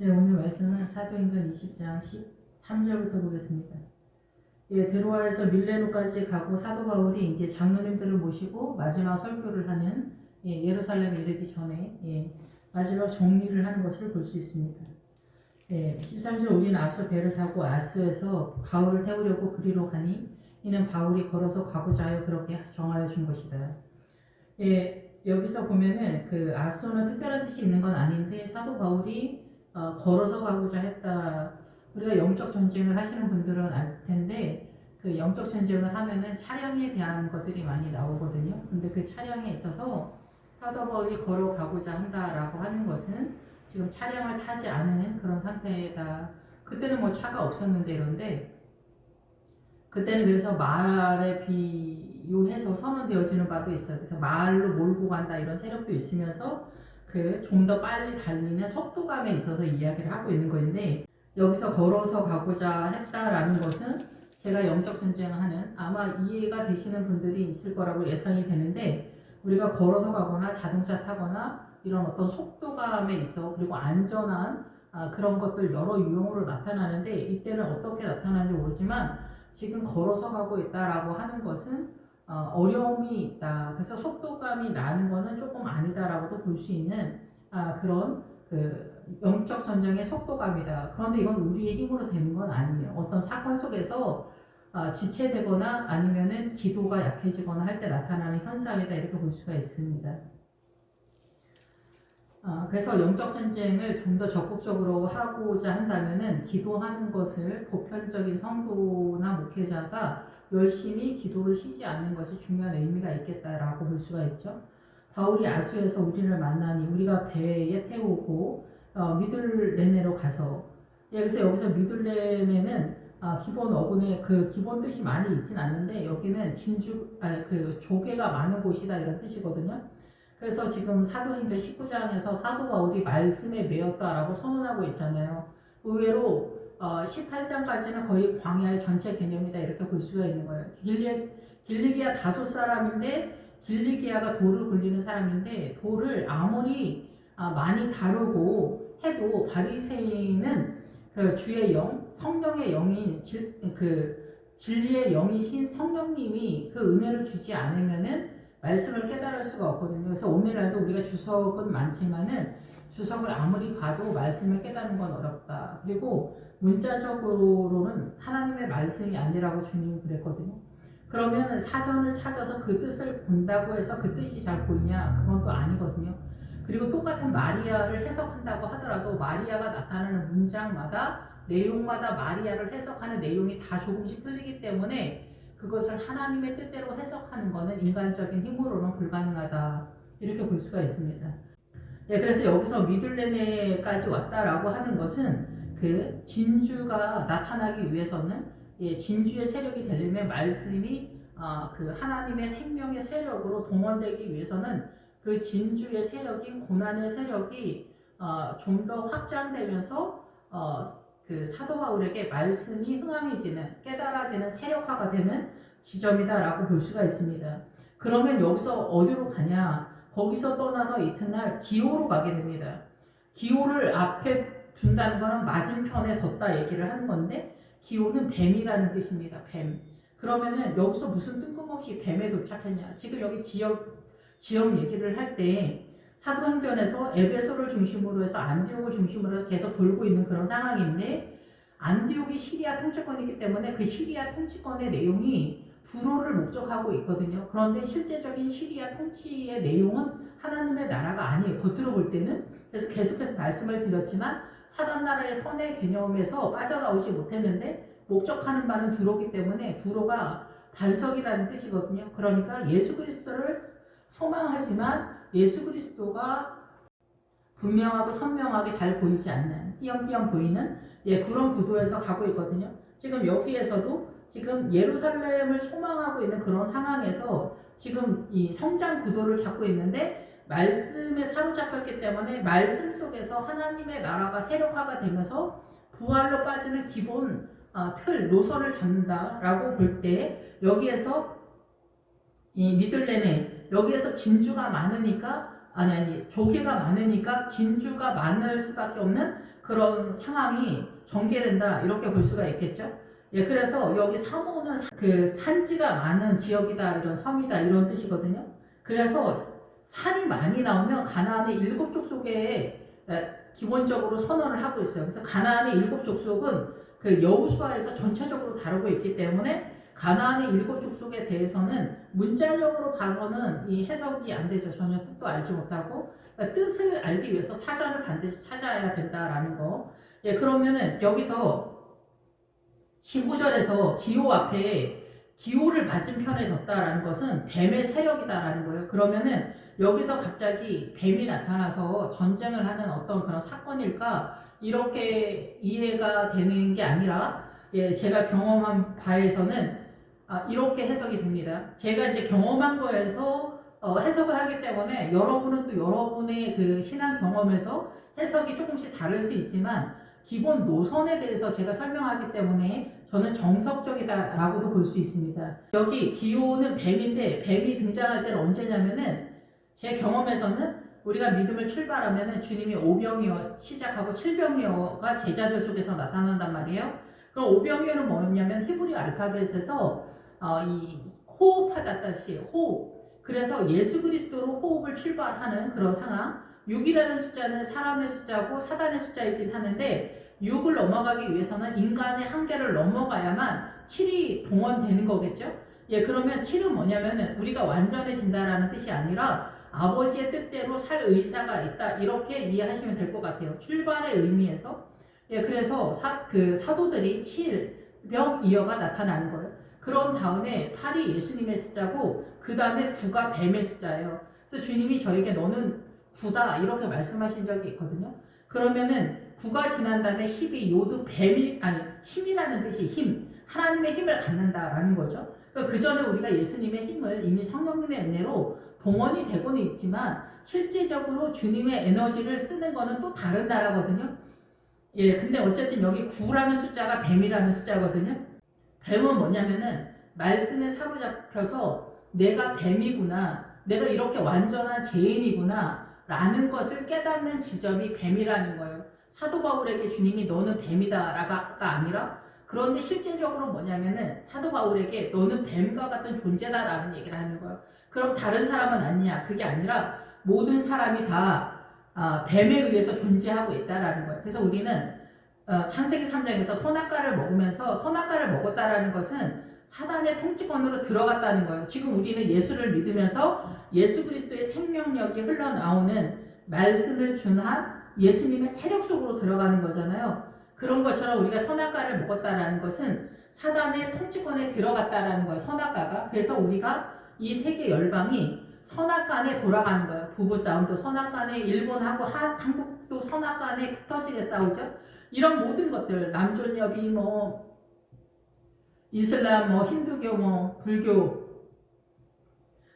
네, 오늘 말씀은 사도행전 20장 13절부터 보겠습니다. 예, 드로아에서 밀레노까지 가고 사도 바울이 이제 장로님들을 모시고 마지막 설교를 하는 예루살렘에 이르기 전에 마지막 정리를 하는 것을 볼 수 있습니다. 13절 우리는 앞서 배를 타고 아스에서 바울을 태우려고 그리로 가니 이는 바울이 걸어서 가고자 하여 그렇게 정하여 준 것이다. 여기서 보면은 그 아스는 특별한 뜻이 있는 건 아닌데 사도 바울이 걸어서 가고자 했다. 우리가 영적 전쟁을 하시는 분들은 알 텐데 그 영적 전쟁을 하면은 차량에 대한 것들이 많이 나오거든요. 근데 그 차량에 있어서 사도 바울이 걸어가고자 한다라고 하는 것은 지금 차량을 타지 않은 그런 상태다. 그때는 뭐 차가 없었는데 이런데 그때는 그래서 말에 비유해서 선언되어지는 바도 있어요. 그래서 말로 몰고 간다 이런 세력도 있으면서 그 좀 더 빨리 달리는 속도감에 있어서 이야기를 하고 있는 건데 여기서 걸어서 가고자 했다라는 것은 제가 영적 전쟁을 하는 아마 이해가 되시는 분들이 있을 거라고 예상이 되는데 우리가 걸어서 가거나 자동차 타거나 이런 어떤 속도감에 있어 그리고 안전한 그런 것들 여러 유형으로 나타나는데 이때는 어떻게 나타나는지 모르지만 지금 걸어서 가고 있다라고 하는 것은 어려움이 있다. 그래서 속도감이 나는 거는 조금 아니다라고도 볼 수 있는 그런 그 영적 전쟁의 속도감이다. 그런데 이건 우리의 힘으로 되는 건 아니에요. 어떤 사건 속에서 지체되거나 아니면은 기도가 약해지거나 할 때 나타나는 현상이다 이렇게 볼 수가 있습니다. 그래서 영적 전쟁을 좀 더 적극적으로 하고자 한다면은 기도하는 것을 보편적인 성도나 목회자가 열심히 기도를 쉬지 않는 것이 중요한 의미가 있겠다라고 볼 수가 있죠. 바울이 아수에서 우리를 만나니 우리가 배에 태우고 미들레네로 가서 여기서 미들레네는 기본 어근에 그 기본 뜻이 많이 있진 않는데 여기는 그 조개가 많은 곳이다 이런 뜻이거든요. 그래서 지금 사도행전 19장에서 사도 바울이 말씀에 매였다라고 선언하고 있잖아요. 의외로 18장까지는 거의 광야의 전체 개념이다 이렇게 볼 수가 있는 거예요. 길리기아 다소 사람인데 길리기아가 돌을 굴리는 사람인데 돌을 아무리 많이 다루고 해도 바리새인은 그 주의 영, 성령의 영인 진리의 영이신 성령님이 그 은혜를 주지 않으면은 말씀을 깨달을 수가 없거든요. 그래서 오늘날도 우리가 주석은 많지만은 주석을 아무리 봐도 말씀을 깨닫는 건 어렵다. 그리고 문자적으로는 하나님의 말씀이 아니라고 주님이 그랬거든요. 그러면 사전을 찾아서 그 뜻을 본다고 해서 그 뜻이 잘 보이냐? 그건 또 아니거든요. 그리고 똑같은 마리아를 해석한다고 하더라도 마리아가 나타나는 문장마다 내용마다 마리아를 해석하는 내용이 다 조금씩 틀리기 때문에 그것을 하나님의 뜻대로 해석하는 것은 인간적인 힘으로는 불가능하다. 이렇게 볼 수가 있습니다. 그래서 여기서 미들레네까지 왔다라고 하는 것은 그 진주가 나타나기 위해서는 진주의 세력이 되려면 말씀이 그 하나님의 생명의 세력으로 동원되기 위해서는 그 진주의 세력인 고난의 세력이 좀 더 확장되면서 그 사도 바울에게 말씀이 흥황해지는 깨달아지는 세력화가 되는 지점이다라고 볼 수가 있습니다. 그러면 여기서 어디로 가냐? 거기서 떠나서 이튿날 기호로 가게 됩니다. 기호를 앞에 둔다는 것은 맞은편에 뒀다 얘기를 하는 건데 기호는 뱀이라는 뜻입니다. 뱀. 그러면은 여기서 무슨 뜬금없이 뱀에 도착했냐? 지금 여기 지역 얘기를 할 때 사도행전에서 에베소를 중심으로 해서 안디옥을 중심으로 해서 계속 돌고 있는 그런 상황인데 안디옥이 시리아 통치권이기 때문에 그 시리아 통치권의 내용이 두로를 목적하고 있거든요. 그런데 실제적인 시리아 통치의 내용은 하나님의 나라가 아니에요. 겉으로 볼 때는. 그래서 계속해서 말씀을 드렸지만 사단 나라의 선의 개념에서 빠져나오지 못했는데 목적하는 바는 두로기 때문에 두로가 반석이라는 뜻이거든요. 그러니까 예수 그리스도를 소망하지만 예수 그리스도가 분명하고 선명하게 잘 보이지 않는 띄엄띄엄 보이는 그런 구도에서 가고 있거든요. 지금 여기에서도 지금 예루살렘을 소망하고 있는 그런 상황에서 지금 이 성장 구도를 잡고 있는데 말씀에 사로잡혔기 때문에 말씀 속에서 하나님의 나라가 세력화가 되면서 부활로 빠지는 기본 노선을 잡는다라고 볼 때 여기에서 이 미들레네 여기에서 진주가 많으니까 조개가 많으니까 진주가 많을 수밖에 없는 그런 상황이 전개된다 이렇게 볼 수가 있겠죠. 예, 그래서 여기 사모는 그 산지가 많은 지역이다, 이런 섬이다 이런 뜻이거든요. 그래서 산이 많이 나오면 가나안의 7족속에 기본적으로 선언을 하고 있어요. 그래서 가나안의 7족속은 그 여호수아에서 전체적으로 다루고 있기 때문에 가나안의 7족속에 대해서는 문자적으로 봐서는 이 해석이 안 되죠. 전혀 뜻도 알지 못하고. 그러니까 뜻을 알기 위해서 사전을 반드시 찾아야 된다라는 거. 예, 그러면은 여기서 15절에서 기호 앞에 기호를 맞은편에 뒀다라는 것은 뱀의 세력이다라는 거예요. 그러면은 여기서 갑자기 뱀이 나타나서 전쟁을 하는 어떤 그런 사건일까? 이렇게 이해가 되는 게 아니라, 예, 제가 경험한 바에서는 이렇게 해석이 됩니다. 제가 이제 경험한 거에서 해석을 하기 때문에 여러분은 또 여러분의 그 신앙 경험에서 해석이 조금씩 다를 수 있지만 기본 노선에 대해서 제가 설명하기 때문에 저는 정석적이다라고도 볼 수 있습니다. 여기 기호는 뱀인데 뱀이 등장할 때는 언제냐면은 제 경험에서는 우리가 믿음을 출발하면은 주님이 오병이어 시작하고 칠병이어가 제자들 속에서 나타난단 말이에요. 그럼 오병이어는 뭐냐면 히브리 알파벳에서 이 호흡하다 뜻이 호흡. 그래서 예수 그리스도로 호흡을 출발하는 그런 상황. 6이라는 숫자는 사람의 숫자고 사단의 숫자이긴 하는데 6을 넘어가기 위해서는 인간의 한계를 넘어가야만 7이 동원되는 거겠죠? 예, 그러면 7은 뭐냐면은 우리가 완전해진다라는 뜻이 아니라 아버지의 뜻대로 살 의사가 있다. 이렇게 이해하시면 될 것 같아요. 출발의 의미에서. 예, 그래서 사도들이 7병이어가 나타나는 거예요. 그런 다음에 8이 예수님의 숫자고 그 다음에 9가 뱀의 숫자예요. 그래서 주님이 저에게 너는 9다 이렇게 말씀하신 적이 있거든요. 그러면은 9가 지난 다음에 10이 요도 뱀이 아니 힘이라는 뜻이 힘, 하나님의 힘을 갖는다라는 거죠. 그러니까 그 전에 우리가 예수님의 힘을 이미 성령님의 은혜로 동원이 되고는 있지만 실제적으로 주님의 에너지를 쓰는 거는 또 다른 나라거든요. 예, 근데 어쨌든 여기 9라는 숫자가 뱀이라는 숫자거든요. 뱀은 뭐냐면은 말씀에 사로잡혀서 내가 뱀이구나, 내가 이렇게 완전한 죄인이구나 라는 것을 깨닫는 지점이 뱀이라는 거예요. 사도 바울에게 주님이 너는 뱀이다라가 아니라, 그런데 실제적으로 뭐냐면은 사도 바울에게 너는 뱀과 같은 존재다라는 얘기를 하는 거예요. 그럼 다른 사람은 아니냐? 그게 아니라 모든 사람이 다 뱀에 의해서 존재하고 있다라는 거예요. 그래서 우리는 창세기 3장에서 선악과를 먹으면서 선악과를 먹었다라는 것은 사단의 통치권으로 들어갔다는 거예요. 지금 우리는 예수를 믿으면서 예수 그리스도의 생명력이 흘러나오는 말씀을 준 한 예수님의 세력 속으로 들어가는 거잖아요. 그런 것처럼 우리가 선악과를 먹었다라는 것은 사단의 통치권에 들어갔다라는 거예요. 선악과가. 그래서 우리가 이 세계 열방이 선악간에 돌아가는 거예요. 부부싸움도 선악간에, 일본하고 한국도 선악간에 피 터지게 싸우죠. 이런 모든 것들, 남존여비, 이슬람, 힌두교, 불교,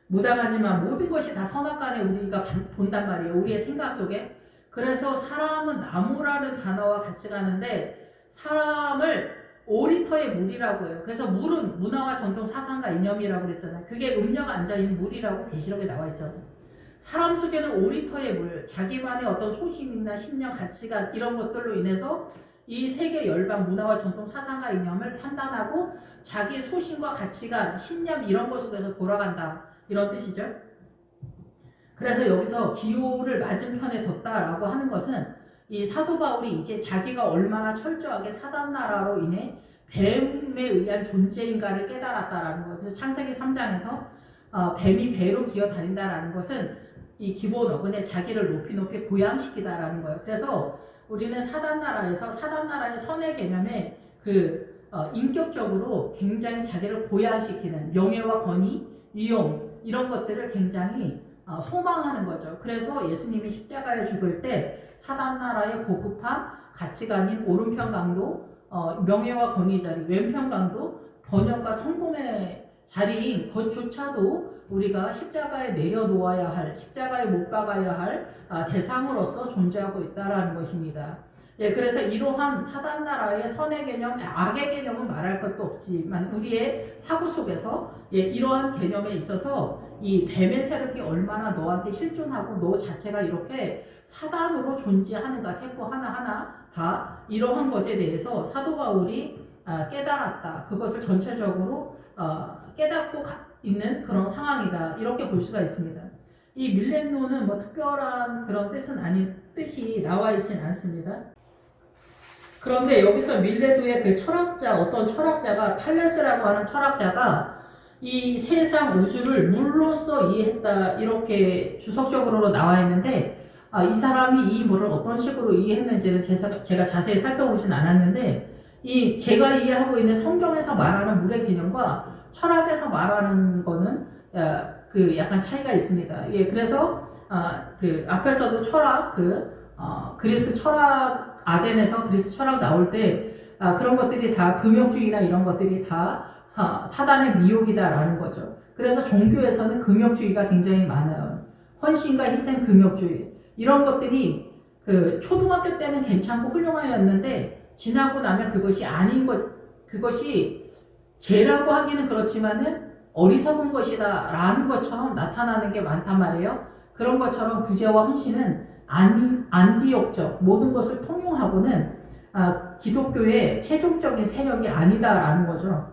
무당하지만 모든 것이 다 선악간에 우리가 본단 말이에요. 우리의 생각 속에. 그래서 사람은 나무라는 단어와 같이 가는데 사람을 5리터의 물이라고 해요. 그래서 물은 문화와 전통 사상과 이념이라고 그랬잖아요. 그게 음료가 앉아있는 물이라고 계시록에 나와 있잖아요. 사람 속에는 5리터의 물, 자기만의 어떤 소신이나 신념, 가치관 이런 것들로 인해서 이 세계 열방 문화와 전통 사상과 이념을 판단하고 자기 소신과 가치관, 신념 이런 것 속에서 돌아간다. 이런 뜻이죠. 그래서 여기서 기호를 맞은편에 뒀다라고 하는 것은 이 사도 바울이 이제 자기가 얼마나 철저하게 사단 나라로 인해 뱀에 의한 존재인가를 깨달았다라는 거예요. 그래서 창세기 3장에서 뱀이 배로 기어 다닌다라는 것은 이 기본 어근에 자기를 높이 고양시키다라는 거예요. 그래서 우리는 사단 나라에서 사단 나라의 선의 개념에 인격적으로 굉장히 자기를 고양시키는 명예와 권위, 위용 이런 것들을 굉장히 소망하는 거죠. 그래서 예수님이 십자가에 죽을 때 사단 나라의 고급한 가치관인 오른편 강도, 명예와 권위 자리, 왼편 강도, 번영과 성공의 자리인 것조차도 우리가 십자가에 내려놓아야 할, 십자가에 못 박아야 할 대상으로서 존재하고 있다라는 것입니다. 예, 그래서 이러한 사단 나라의 선의 개념, 악의 개념은 말할 것도 없지만 우리의 사고 속에서 예, 이러한 개념에 있어서 이 뱀의 세력이 얼마나 너한테 실존하고 너 자체가 이렇게 사단으로 존재하는가 세포 하나하나 다 이러한 것에 대해서 사도 바울이 깨달았다. 그것을 전체적으로 깨닫고 있는 그런 상황이다. 이렇게 볼 수가 있습니다. 이 밀레노는 뭐 특별한 그런 뜻이 나와 있진 않습니다. 그런데 여기서 밀레도의 그 철학자, 어떤 철학자가 탈레스라고 하는 철학자가 이 세상 우주를 물로써 이해했다 이렇게 주석적으로 나와 있는데 이 사람이 이 물을 어떤 식으로 이해했는지를 제가 자세히 살펴보진 않았는데 이 제가 이해하고 있는 성경에서 말하는 물의 개념과 철학에서 말하는 거는 그 약간 차이가 있습니다. 예, 그래서 그 앞에서도 철학 그리스 철학 아덴에서 그리스 철학 나올 때 그런 것들이 다 금욕주의나 이런 것들이 다 사단의 미혹이다라는 거죠. 그래서 종교에서는 금욕주의가 굉장히 많아요. 헌신과 희생 금욕주의 이런 것들이 그 초등학교 때는 괜찮고 훌륭하였는데 지나고 나면 그것이 아닌 그것이 죄라고 하기는 그렇지만은 어리석은 것이다라는 것처럼 나타나는 게 많단 말이에요. 그런 것처럼 구제와 헌신은 안디옥적 모든 것을 통용하고는 기독교의 최종적인 세력이 아니다라는 거죠.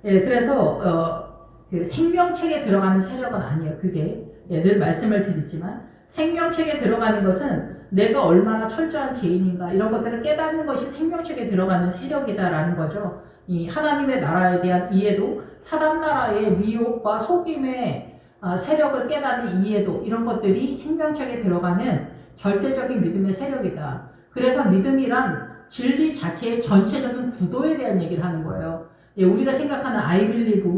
예, 그래서 그 생명책에 들어가는 세력은 아니에요. 그게 늘 말씀을 드리지만 생명책에 들어가는 것은 내가 얼마나 철저한 죄인인가 이런 것들을 깨닫는 것이 생명책에 들어가는 세력이다라는 거죠. 이 하나님의 나라에 대한 이해도 사단 나라의 미혹과 속임의 세력을 깨닫는 이해도 이런 것들이 생명책에 들어가는 절대적인 믿음의 세력이다. 그래서 믿음이란 진리 자체의 전체적인 구도에 대한 얘기를 하는 거예요. 예, 우리가 생각하는 I believe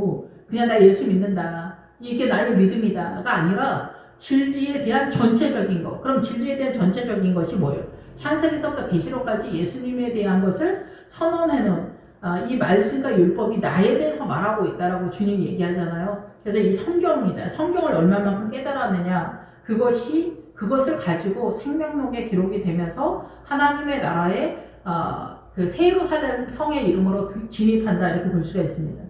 그냥 나 예수 믿는다. 이게 나의 믿음이다가 아니라 진리에 대한 전체적인 것. 그럼 진리에 대한 전체적인 것이 뭐예요? 창세기서부터 계시록까지 예수님에 대한 것을 선언해놓은 이 말씀과 율법이 나에 대해서 말하고 있다라고 주님이 얘기하잖아요. 그래서 이 성경이다. 성경을 얼마만큼 깨달았느냐. 그것을 가지고 생명록에 기록이 되면서 하나님의 나라에 그 새 예루살렘 성의 이름으로 진입한다 이렇게 볼 수가 있습니다.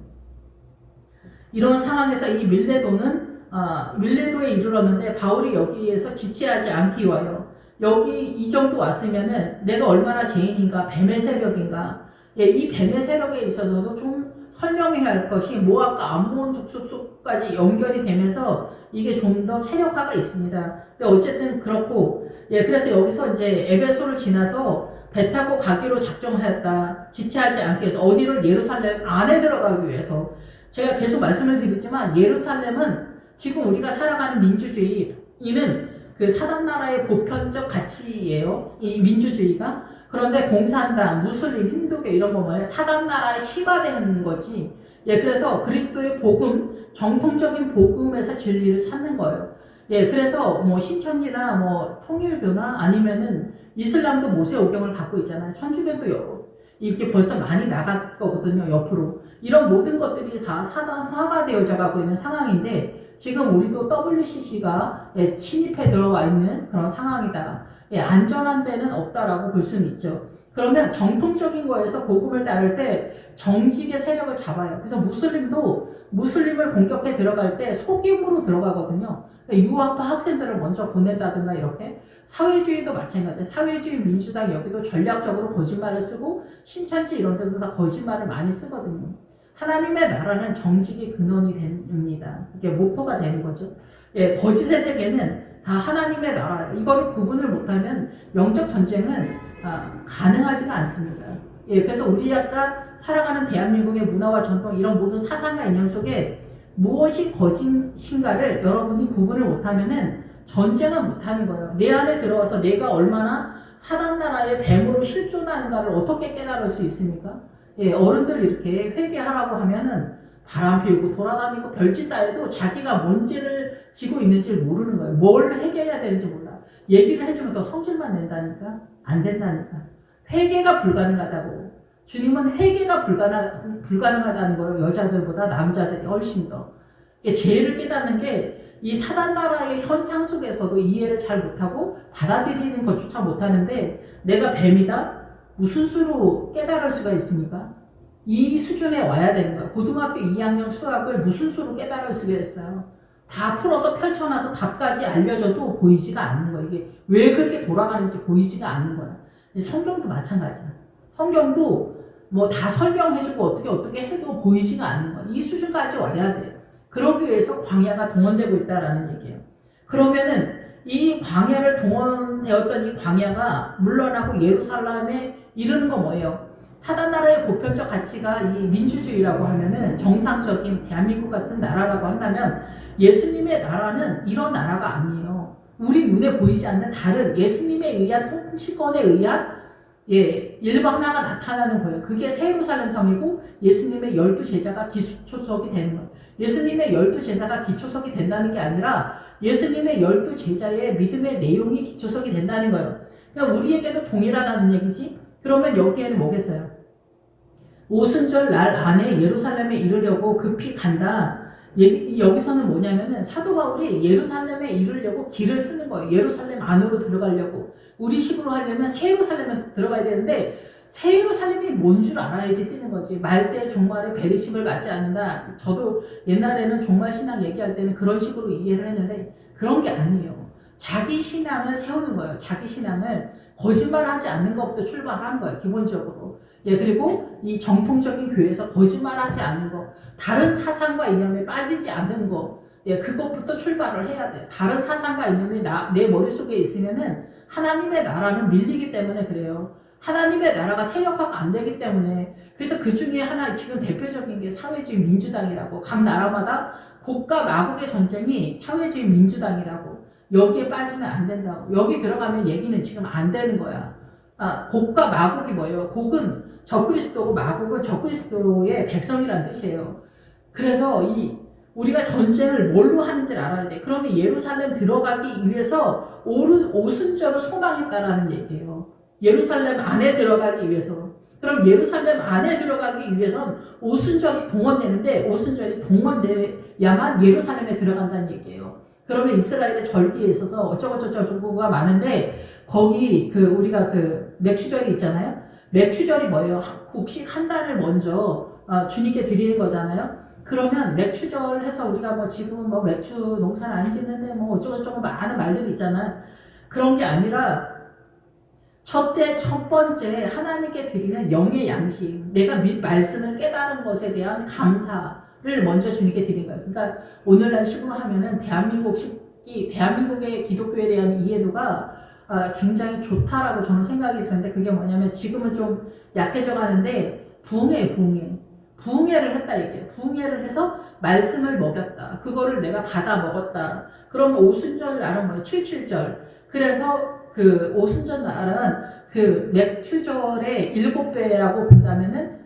이런 상황에서 이 밀레도에 이르렀는데 바울이 여기에서 지체하지 않기 위하여 여기 이 정도 왔으면은 내가 얼마나 죄인인가 뱀의 세력인가 예, 이 뱀의 세력에 있어서도 좀 설명해야 할 것이 모압과 암몬 족속까지 연결이 되면서 이게 좀 더 세력화가 있습니다. 근데 어쨌든 그렇고 예, 그래서 여기서 이제 에베소를 지나서 배 타고 가기로 작정하였다. 지체하지 않기 위해서 어디를 예루살렘 안에 들어가기 위해서 제가 계속 말씀을 드리지만 예루살렘은 지금 우리가 살아가는 민주주의는 그 사단 나라의 보편적 가치예요. 이 민주주의가. 그런데 공산당, 무슬림, 힌두교 이런 거 뭐예요? 사단 나라에 심화되는 거지. 예, 그래서 그리스도의 복음, 정통적인 복음에서 진리를 찾는 거예요. 예, 그래서 뭐 신천지나 뭐 통일교나 아니면은 이슬람도 모세오경을 갖고 있잖아요. 천주교도 이렇게 벌써 많이 나갔거든요, 옆으로. 이런 모든 것들이 다 사단화가 되어져 가고 있는 상황인데 지금 우리도 WCC가 침입해 들어와 있는 그런 상황이다. 예, 안전한 데는 없다라고 볼 수는 있죠. 그러면 정통적인 거에서 복음을 따를 때 정직의 세력을 잡아요. 그래서 무슬림을 공격해 들어갈 때 속임으로 들어가거든요. 그러니까 유학파 학생들을 먼저 보낸다든가 이렇게. 사회주의도 마찬가지예요. 사회주의 민주당 여기도 전략적으로 거짓말을 쓰고 신천지 이런 데도 다 거짓말을 많이 쓰거든요. 하나님의 나라는 정직의 근원이 됩니다. 이게 모토가 되는 거죠. 예, 거짓의 세계는 다 하나님의 나라예요. 이거를 구분을 못하면 영적 전쟁은 가능하지가 않습니다. 예, 그래서 우리가 살아가는 대한민국의 문화와 전통 이런 모든 사상과 이념 속에 무엇이 거짓인가를 여러분이 구분을 못하면은 전쟁은 못하는 거예요. 내 안에 들어와서 내가 얼마나 사단 나라의 뱀으로 실존하는가를 어떻게 깨달을 수 있습니까? 예, 어른들 이렇게 회개하라고 하면은 바람 피우고 돌아다니고 별짓 다 해도 자기가 뭔 죄를 지고 있는지 모르는 거예요. 뭘 회개해야 되는지 몰라. 얘기를 해주면 더 성질만 낸다니까? 안 된다니까. 회개가 불가능하다고. 주님은 회개가 불가능하다는 거예요. 여자들보다 남자들이 훨씬 더. 죄를 깨닫는 게 이 사단 나라의 현상 속에서도 이해를 잘 못하고 받아들이는 것조차 못하는데 내가 뱀이다? 무슨 수로 깨달을 수가 있습니까? 이 수준에 와야 되는 거예요. 고등학교 2학년 수학을 무슨 수로 깨달을 수가 있어요? 다 풀어서 펼쳐놔서 답까지 알려줘도 보이지가 않는 거예요. 이게 왜 그렇게 돌아가는지 보이지가 않는 거예요. 성경도 마찬가지야. 성경도 뭐 다 설명해주고 어떻게 해도 보이지가 않는 거예요. 이 수준까지 와야 돼요. 그러기 위해서 광야가 동원되고 있다라는 얘기예요. 그러면은 이 광야를 동원되었던 이 광야가 물러나고 예루살렘에 이르는 거 뭐예요? 사단 나라의 보편적 가치가 이 민주주의라고 하면은 정상적인 대한민국 같은 나라라고 한다면 예수님의 나라는 이런 나라가 아니에요. 우리 눈에 보이지 않는 다른 예수님에 의한 통치권에 의한 일반화가 나타나는 거예요. 그게 새 예루살렘 성이고 예수님의 12제자가 기초석이 되는 거예요. 예수님의 12제자가 기초석이 된다는 게 아니라 예수님의 12제자의 믿음의 내용이 기초석이 된다는 거예요. 그러니까 우리에게도 동일하다는 얘기지. 그러면 여기에는 뭐겠어요? 오순절 날 안에 예루살렘에 이르려고 급히 간다. 여기서는 뭐냐면은 사도 바울이 예루살렘에 이르려고 길을 쓰는 거예요. 예루살렘 안으로 들어가려고. 우리 식으로 하려면 새 예루살렘에 들어가야 되는데 새 예루살렘이 뭔 줄 알아야지 뛰는 거지. 말세의 종말에 배리심을 받지 않는다. 저도 옛날에는 종말 신앙 얘기할 때는 그런 식으로 이해를 했는데 그런 게 아니에요. 자기 신앙을 세우는 거예요. 자기 신앙을 거짓말하지 않는 것부터 출발하는 거예요. 기본적으로. 그리고 이 정통적인 교회에서 거짓말하지 않는 거, 다른 사상과 이념에 빠지지 않는 거, 그것부터 출발을 해야 돼요. 다른 사상과 이념이 내 머릿속에 있으면은 하나님의 나라는 밀리기 때문에 그래요. 하나님의 나라가 세력화가 안 되기 때문에. 그래서 그 중에 하나 지금 대표적인 게 사회주의 민주당이라고. 각 나라마다 곡과 마곡의 전쟁이 사회주의 민주당이라고. 여기에 빠지면 안 된다고. 여기 들어가면 얘기는 지금 안 되는 거야. 곡과 마곡이 뭐예요? 곡은 적그리스도고 마곡은 적그리스도의 백성이라는 뜻이에요. 그래서 우리가 전쟁을 뭘로 하는지를 알아야 돼. 그러면 예루살렘 들어가기 위해서 오순절을 소망했다라는 얘기예요. 예루살렘 안에 들어가기 위해서. 그럼 예루살렘 안에 들어가기 위해서는 오순절이 동원되는데 오순절이 동원돼야만 예루살렘에 들어간다는 얘기예요. 그러면 이스라엘의 절기에 있어서 어쩌고저쩌고가 많은데 거기 우리가 맥추절이 있잖아요. 맥추절이 뭐예요? 곡식 한 달을 먼저 주님께 드리는 거잖아요. 그러면 맥추절 해서 우리가 뭐 지금 뭐 맥추 농사를 안 짓는데 뭐 어쩌고저쩌고 많은 말들이 있잖아요. 그런 게 아니라 첫 번째 하나님께 드리는 영의 양식, 내가 말씀을 깨달은 것에 대한 감사를 먼저 주님께 드린 거예요. 그러니까 오늘날 식으로 하면은 대한민국의 기독교에 대한 이해도가 굉장히 좋다라고 저는 생각이 드는데 그게 뭐냐면 지금은 좀 약해져 가는데 부흥회를 했다 얘기해요. 부흥회를 해서 말씀을 먹였다. 그거를 내가 받아 먹었다. 그러면 오순절 날은 뭐예요? 77절. 그래서 오순절 날은 맥추절의 7배라고 본다면은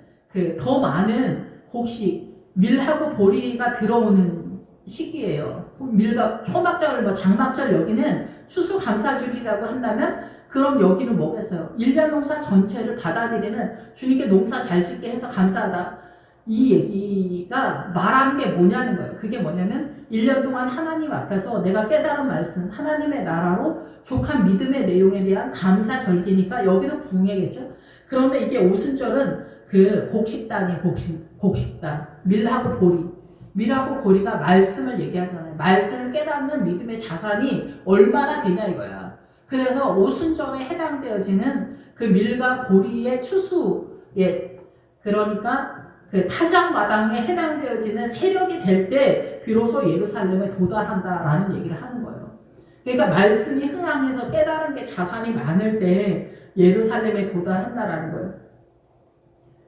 더 많은 곡식, 밀하고 보리가 들어오는 시기예요. 밀과 초막절, 장막절 여기는 추수감사주리라고 한다면 그럼 여기는 뭐겠어요? 1년 농사 전체를 받아들이는 주님께 농사 잘 짓게 해서 감사하다. 이 얘기가 말하는 게 뭐냐는 거예요. 그게 뭐냐면 1년 동안 하나님 앞에서 내가 깨달은 말씀, 하나님의 나라로 족한 믿음의 내용에 대한 감사 절기니까 여기도 부흥회겠죠. 그런데 이게 오순절은 곡식단이에요. 곡식단. 밀하고 보리가 말씀을 얘기하잖아요. 말씀을 깨닫는 믿음의 자산이 얼마나 되냐 이거야. 그래서 오순절에 해당되어지는 밀과 보리의 추수에, 그러니까 타작마당에 해당되어지는 세력이 될 때 비로소 예루살렘에 도달한다라는 얘기를 하는 거예요. 그러니까 말씀이 흥황해서 깨달은 게 자산이 많을 때 예루살렘에 도달한다라는 거예요.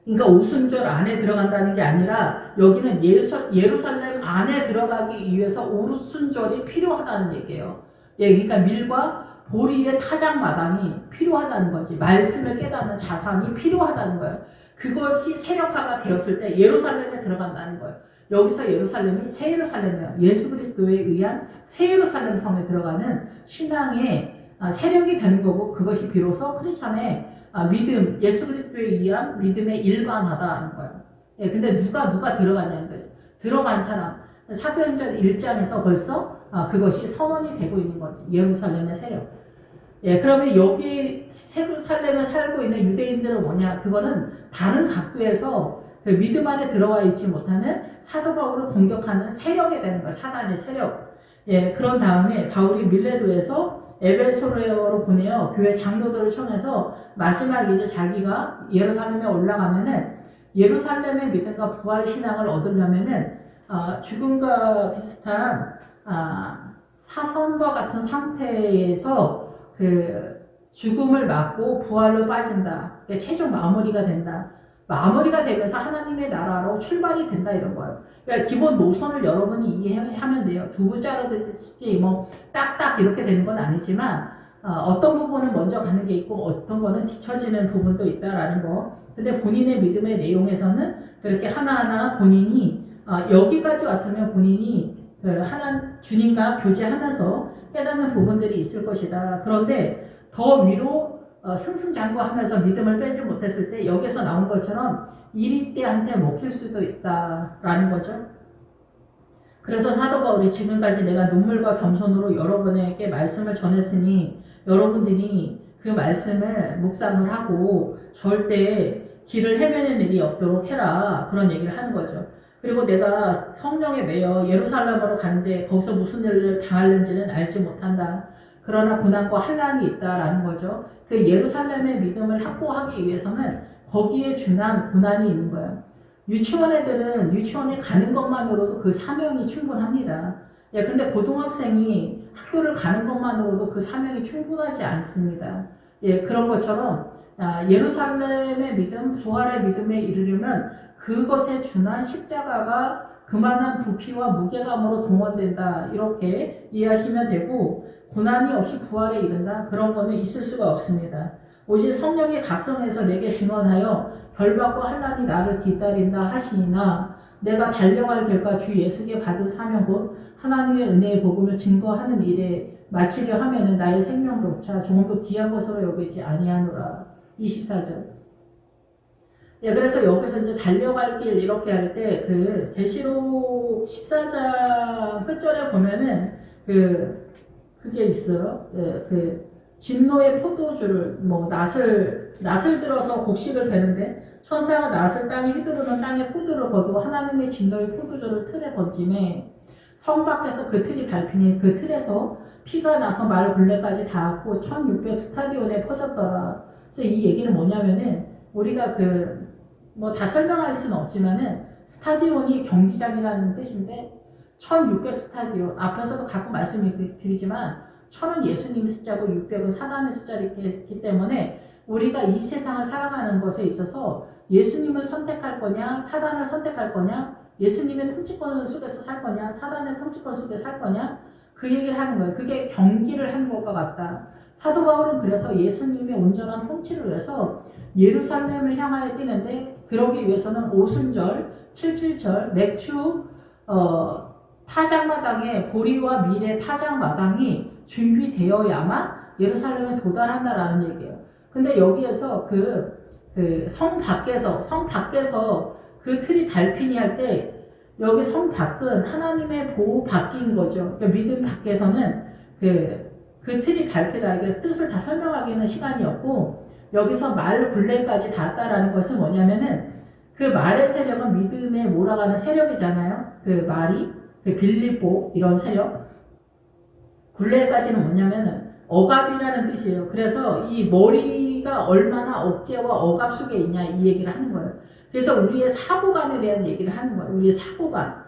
그러니까 오순절 안에 들어간다는 게 아니라 여기는 예루살렘 안에 들어가기 위해서 오순절이 필요하다는 얘기예요. 그러니까 밀과 보리의 타작마당이 필요하다는 거지. 말씀을 깨닫는 자산이 필요하다는 거예요. 그것이 세력화가 되었을 때 예루살렘에 들어간다는 거예요. 여기서 예루살렘이 새 예루살렘이에요. 예수 그리스도에 의한 새 예루살렘 성에 들어가는 신앙의 세력이 되는 거고 그것이 비로소 크리스찬의 믿음, 예수 그리스도에 의한 믿음의 일반화다는 거예요. 근데 누가 들어가냐는 거죠. 들어간 사람. 사도행전 1장에서 벌써 그것이 선언이 되고 있는 거지. 예루살렘의 세력. 예, 그러면 여기 예루살렘에 살고 있는 유대인들은 뭐냐? 그거는 다른 각도에서 그 믿음 안에 들어와 있지 못하는 사도 바울을 공격하는 세력이 되는 거예요. 사단의 세력. 예, 그런 다음에 바울이 밀레도에서 에베소로 보내요. 교회 장로들을 청해서 마지막 이제 자기가 예루살렘에 올라가면은 예루살렘의 믿음과 부활 신앙을 얻으려면은 죽음과 비슷한 사선과 같은 상태에서 그 죽음을 맞고 부활로 빠진다. 그러니까 최종 마무리가 된다. 마무리가 되면서 하나님의 나라로 출발이 된다 이런 거예요. 그러니까 기본 노선을 여러분이 이해하면 돼요. 두부 자르듯이 뭐 딱딱 이렇게 되는 건 아니지만 어떤 부분은 먼저 가는 게 있고 어떤 거는 뒤처지는 부분도 있다라는 거. 근데 본인의 믿음의 내용에서는 그렇게 하나하나 본인이 여기까지 왔으면 본인이 그 주님과 교제하면서 깨닫는 부분들이 있을 것이다. 그런데 더 위로 승승장구하면서 믿음을 빼지 못했을 때 여기서 나온 것처럼 이리떼한테 먹힐 수도 있다라는 거죠. 그래서 사도 바울이 지금까지 내가 눈물과 겸손으로 여러분에게 말씀을 전했으니 여러분들이 그 말씀을 묵상을 하고 절대 길을 헤매는 일이 없도록 해라. 그런 얘기를 하는 거죠. 그리고 내가 성령에 매여 예루살렘으로 가는데 거기서 무슨 일을 당할는지는 알지 못한다. 그러나 고난과 환난이 있다라는 거죠. 그 예루살렘의 믿음을 확보하기 위해서는 거기에 준한 고난이 있는 거예요. 유치원 애들은 유치원에 가는 것만으로도 그 사명이 충분합니다. 예, 근데 고등학생이 학교를 가는 것만으로도 그 사명이 충분하지 않습니다. 예, 그런 것처럼 예루살렘의 믿음, 부활의 믿음에 이르려면 그것에 준한 십자가가 그만한 부피와 무게감으로 동원된다. 이렇게 이해하시면 되고 고난이 없이 부활에 이른다. 그런 거는 있을 수가 없습니다. 오직 성령이 각성해서 내게 증언하여 결박과 환난이 나를 기다린다 하시니나 내가 달려갈 길과 주 예수께 받은 사명 곧 하나님의 은혜의 복음을 증거하는 일에 마치려 하면은 나의 생명조차 조금도 귀한 것으로 여기지 아니하노라. 24절. 예, 그래서 여기서 이제 달려갈 길 이렇게 할 때 그 계시록 14장 끝절에 보면은 그게 있어요. 예, 그 진노의 포도주를 뭐 낫을 들어서 곡식을 베는데 천사가 낫을 땅에 휘두르면 땅에 포도를 거두고 하나님의 진노의 포도주를 틀에 던짐에 성 밖에서 그 틀이 밟히니 그 틀에서 피가 나서 말 굴레까지 닿았고 1600 스타디온에 퍼졌더라. 그래서 이 얘기는 뭐냐면은 우리가 뭐 다 설명할 수는 없지만은 스타디온이 경기장이라는 뜻인데 1600 스타디온 앞에서도 가끔 말씀드리지만 1000은 예수님 숫자고 600은 사단의 숫자이기 때문에 우리가 이 세상을 살아가는 것에 있어서 예수님을 선택할 거냐 사단을 선택할 거냐 예수님의 통치권 속에서 살 거냐 사단의 통치권 속에 살 거냐 그 얘기를 하는 거예요. 그게 경기를 하는 것과 같다. 사도 바울은 그래서 예수님의 온전한 통치를 위해서 예루살렘을 향하여 뛰는데 그러기 위해서는 오순절, 77절, 맥주 타작마당에 보리와 밀의 타작마당이 준비되어야만 예루살렘에 도달한다라는 얘기예요. 근데 여기에서 성 밖에서 그 틀이 밟히니 할 때 여기 성 밖은 하나님의 보호 밖인 거죠. 그러니까 믿음 밖에서는 그 틀이 밟히다. 이게 뜻을 다 설명하기는 시간이 없고 여기서 말 굴레까지 닿았다라는 것은 뭐냐면은 그 말의 세력은 믿음에 몰아가는 세력이잖아요. 그 말이 빌립보 이런 세력. 굴레까지는 뭐냐면은 억압이라는 뜻이에요. 그래서 이 머리가 얼마나 억제와 억압 속에 있냐 이 얘기를 하는 거예요. 그래서 우리의 사고관에 대한 얘기를 하는 거예요. 우리의 사고관.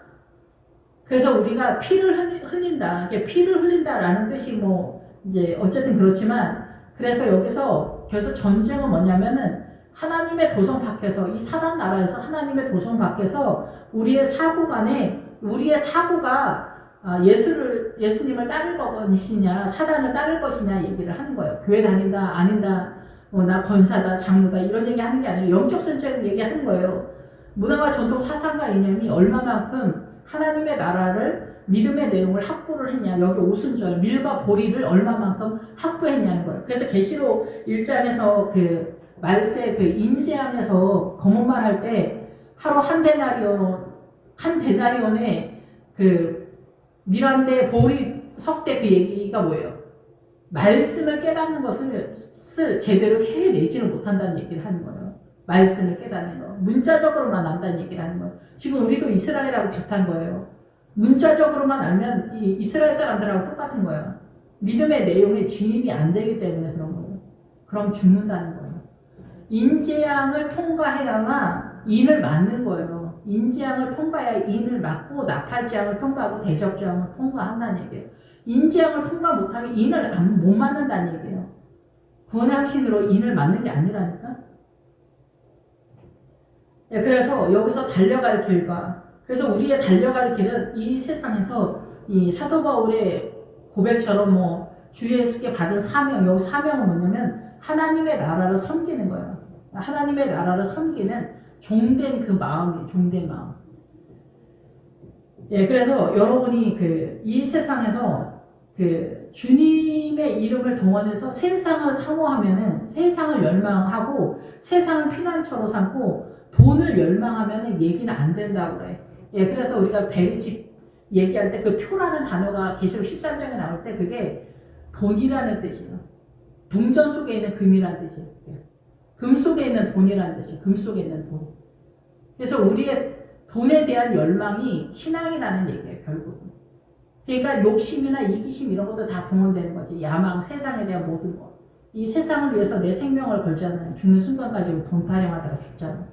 그래서 우리가 피를 흘린다. 피를 흘린다라는 뜻이 뭐 이제 어쨌든 그렇지만 그래서 여기서 전쟁은 뭐냐면은 하나님의 도성 밖에서 이 사단 나라에서 하나님의 도성 밖에서 우리의 사고관에 우리의 사고가 예수님을 따를 것이냐 사단을 따를 것이냐 얘기를 하는 거예요. 교회 다닌다 아닌다 나 권사다 장로다 이런 얘기 하는 게 아니에요. 영적 전쟁을 얘기하는 거예요. 문화와 전통 사상과 이념이 얼마만큼 하나님의 나라를 믿음의 내용을 확보를 했냐. 여기 오순절 밀과 보리를 얼마만큼 확보했냐는 거예요. 그래서 계시록 1장에서 말세 임재앙에서 검은말 할 때 하루 한 데나리온에 밀한데 보리 석대 그 얘기가 뭐예요? 말씀을 깨닫는 것을 제대로 해내지를 못한다는 얘기를 하는 거예요. 말씀을 깨닫는 거. 문자적으로만 안다는 얘기를 하는 거예요. 지금 우리도 이스라엘하고 비슷한 거예요. 문자적으로만 알면 이 이스라엘 사람들하고 똑같은 거예요. 믿음의 내용에 진입이 안 되기 때문에 그런 거예요. 그럼 죽는다는 거예요. 인재양을 통과해야만 인을 맞는 거예요. 인재양을 통과해야 인을 맞고 나팔재앙을 통과하고 대적재앙을 통과한다는 얘기예요. 인재양을 통과 못하면 인을 못 맞는다는 얘기예요. 구원의 확신으로 인을 맞는 게 아니라니까. 그래서 여기서 달려갈 길과, 그래서 우리의 달려갈 길은 이 세상에서 이 사도 바울의 고백처럼 뭐 주 예수께 받은 사명, 여기 사명은 뭐냐면 하나님의 나라를 섬기는 거예요. 하나님의 나라를 섬기는 종된 그 마음이에요. 종된 마음. 그래서 여러분이 이 세상에서 주님의 이름을 동원해서 세상을 사모하면은, 세상을 열망하고 세상을 피난처로 삼고 돈을 열망하면은 얘기는 안 된다고 그래. 그래서 우리가 베리집 얘기할 때 그 표라는 단어가 계시록 13장에 나올 때 그게 돈이라는 뜻이에요. 동전 속에 있는 금이라는 뜻이에요. 금 속에 있는 돈이라는 뜻이에요. 금 속에 있는 돈. 그래서 우리의 돈에 대한 열망이 신앙이라는 얘기예요, 결국은. 그러니까 욕심이나 이기심 이런 것도 다 동원되는 거지. 야망, 세상에 대한 모든 것. 이 세상을 위해서 내 생명을 걸잖아요. 죽는 순간까지 돈 타령하다가 죽잖아요.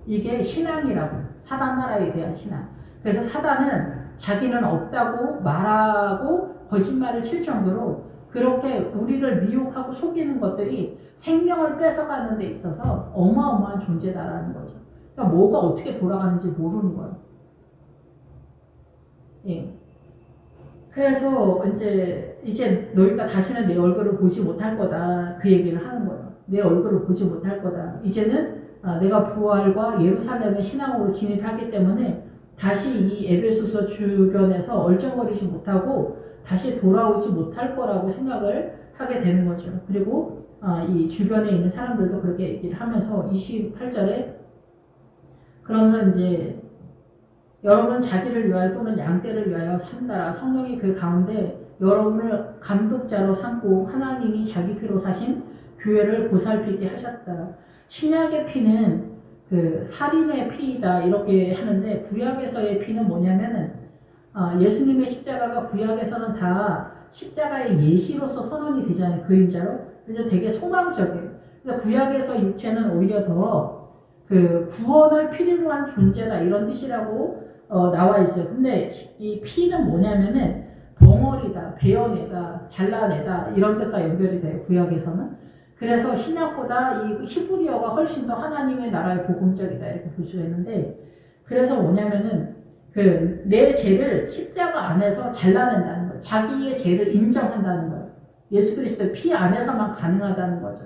이게 신앙이라고. 사단 나라에 대한 신앙. 그래서 사단은 자기는 없다고 말하고 거짓말을 칠 정도로 그렇게 우리를 미혹하고 속이는 것들이 생명을 뺏어가는 데 있어서 어마어마한 존재다라는 거죠. 그러니까 뭐가 어떻게 돌아가는지 모르는 거예요. 그래서 이제 너희가 다시는 내 얼굴을 보지 못할 거다. 그 얘기를 하는 거예요. 내 얼굴을 보지 못할 거다. 이제는 내가 부활과 예루살렘의 신앙으로 진입하기 때문에 다시 이 에베소서 주변에서 얼쩡거리지 못하고 다시 돌아오지 못할 거라고 생각을 하게 되는 거죠. 그리고 이 주변에 있는 사람들도 그렇게 얘기를 하면서 28절에 그러면서 이제 여러분 자기를 위하여 또는 양떼를 위하여 산다라. 성령이 그 가운데 여러분을 감독자로 삼고 하나님이 자기 피로 사신 교회를 보살피게 하셨다. 신약의 피는 살인의 피이다 이렇게 하는데 구약에서의 피는 뭐냐면은 예수님의 십자가가 구약에서는 다 십자가의 예시로서 선언이 되잖아요. 그림자로. 그래서 되게 소망적이에요. 그래서 구약에서 육체는 오히려 더 구원을 필요로 한 존재다 이런 뜻이라고 나와 있어요. 근데 이 피는 뭐냐면은 벙어리다, 베어내다, 잘라내다 이런 뜻과 연결이 돼요. 구약에서는. 그래서 신약보다 이 히브리어가 훨씬 더 하나님의 나라의 복음적이다 이렇게 볼 수가 있는데, 그래서 뭐냐면은 내 죄를 십자가 안에서 잘라낸다는 거예요. 자기의 죄를 인정한다는 거예요. 예수 그리스도의 피 안에서만 가능하다는 거죠.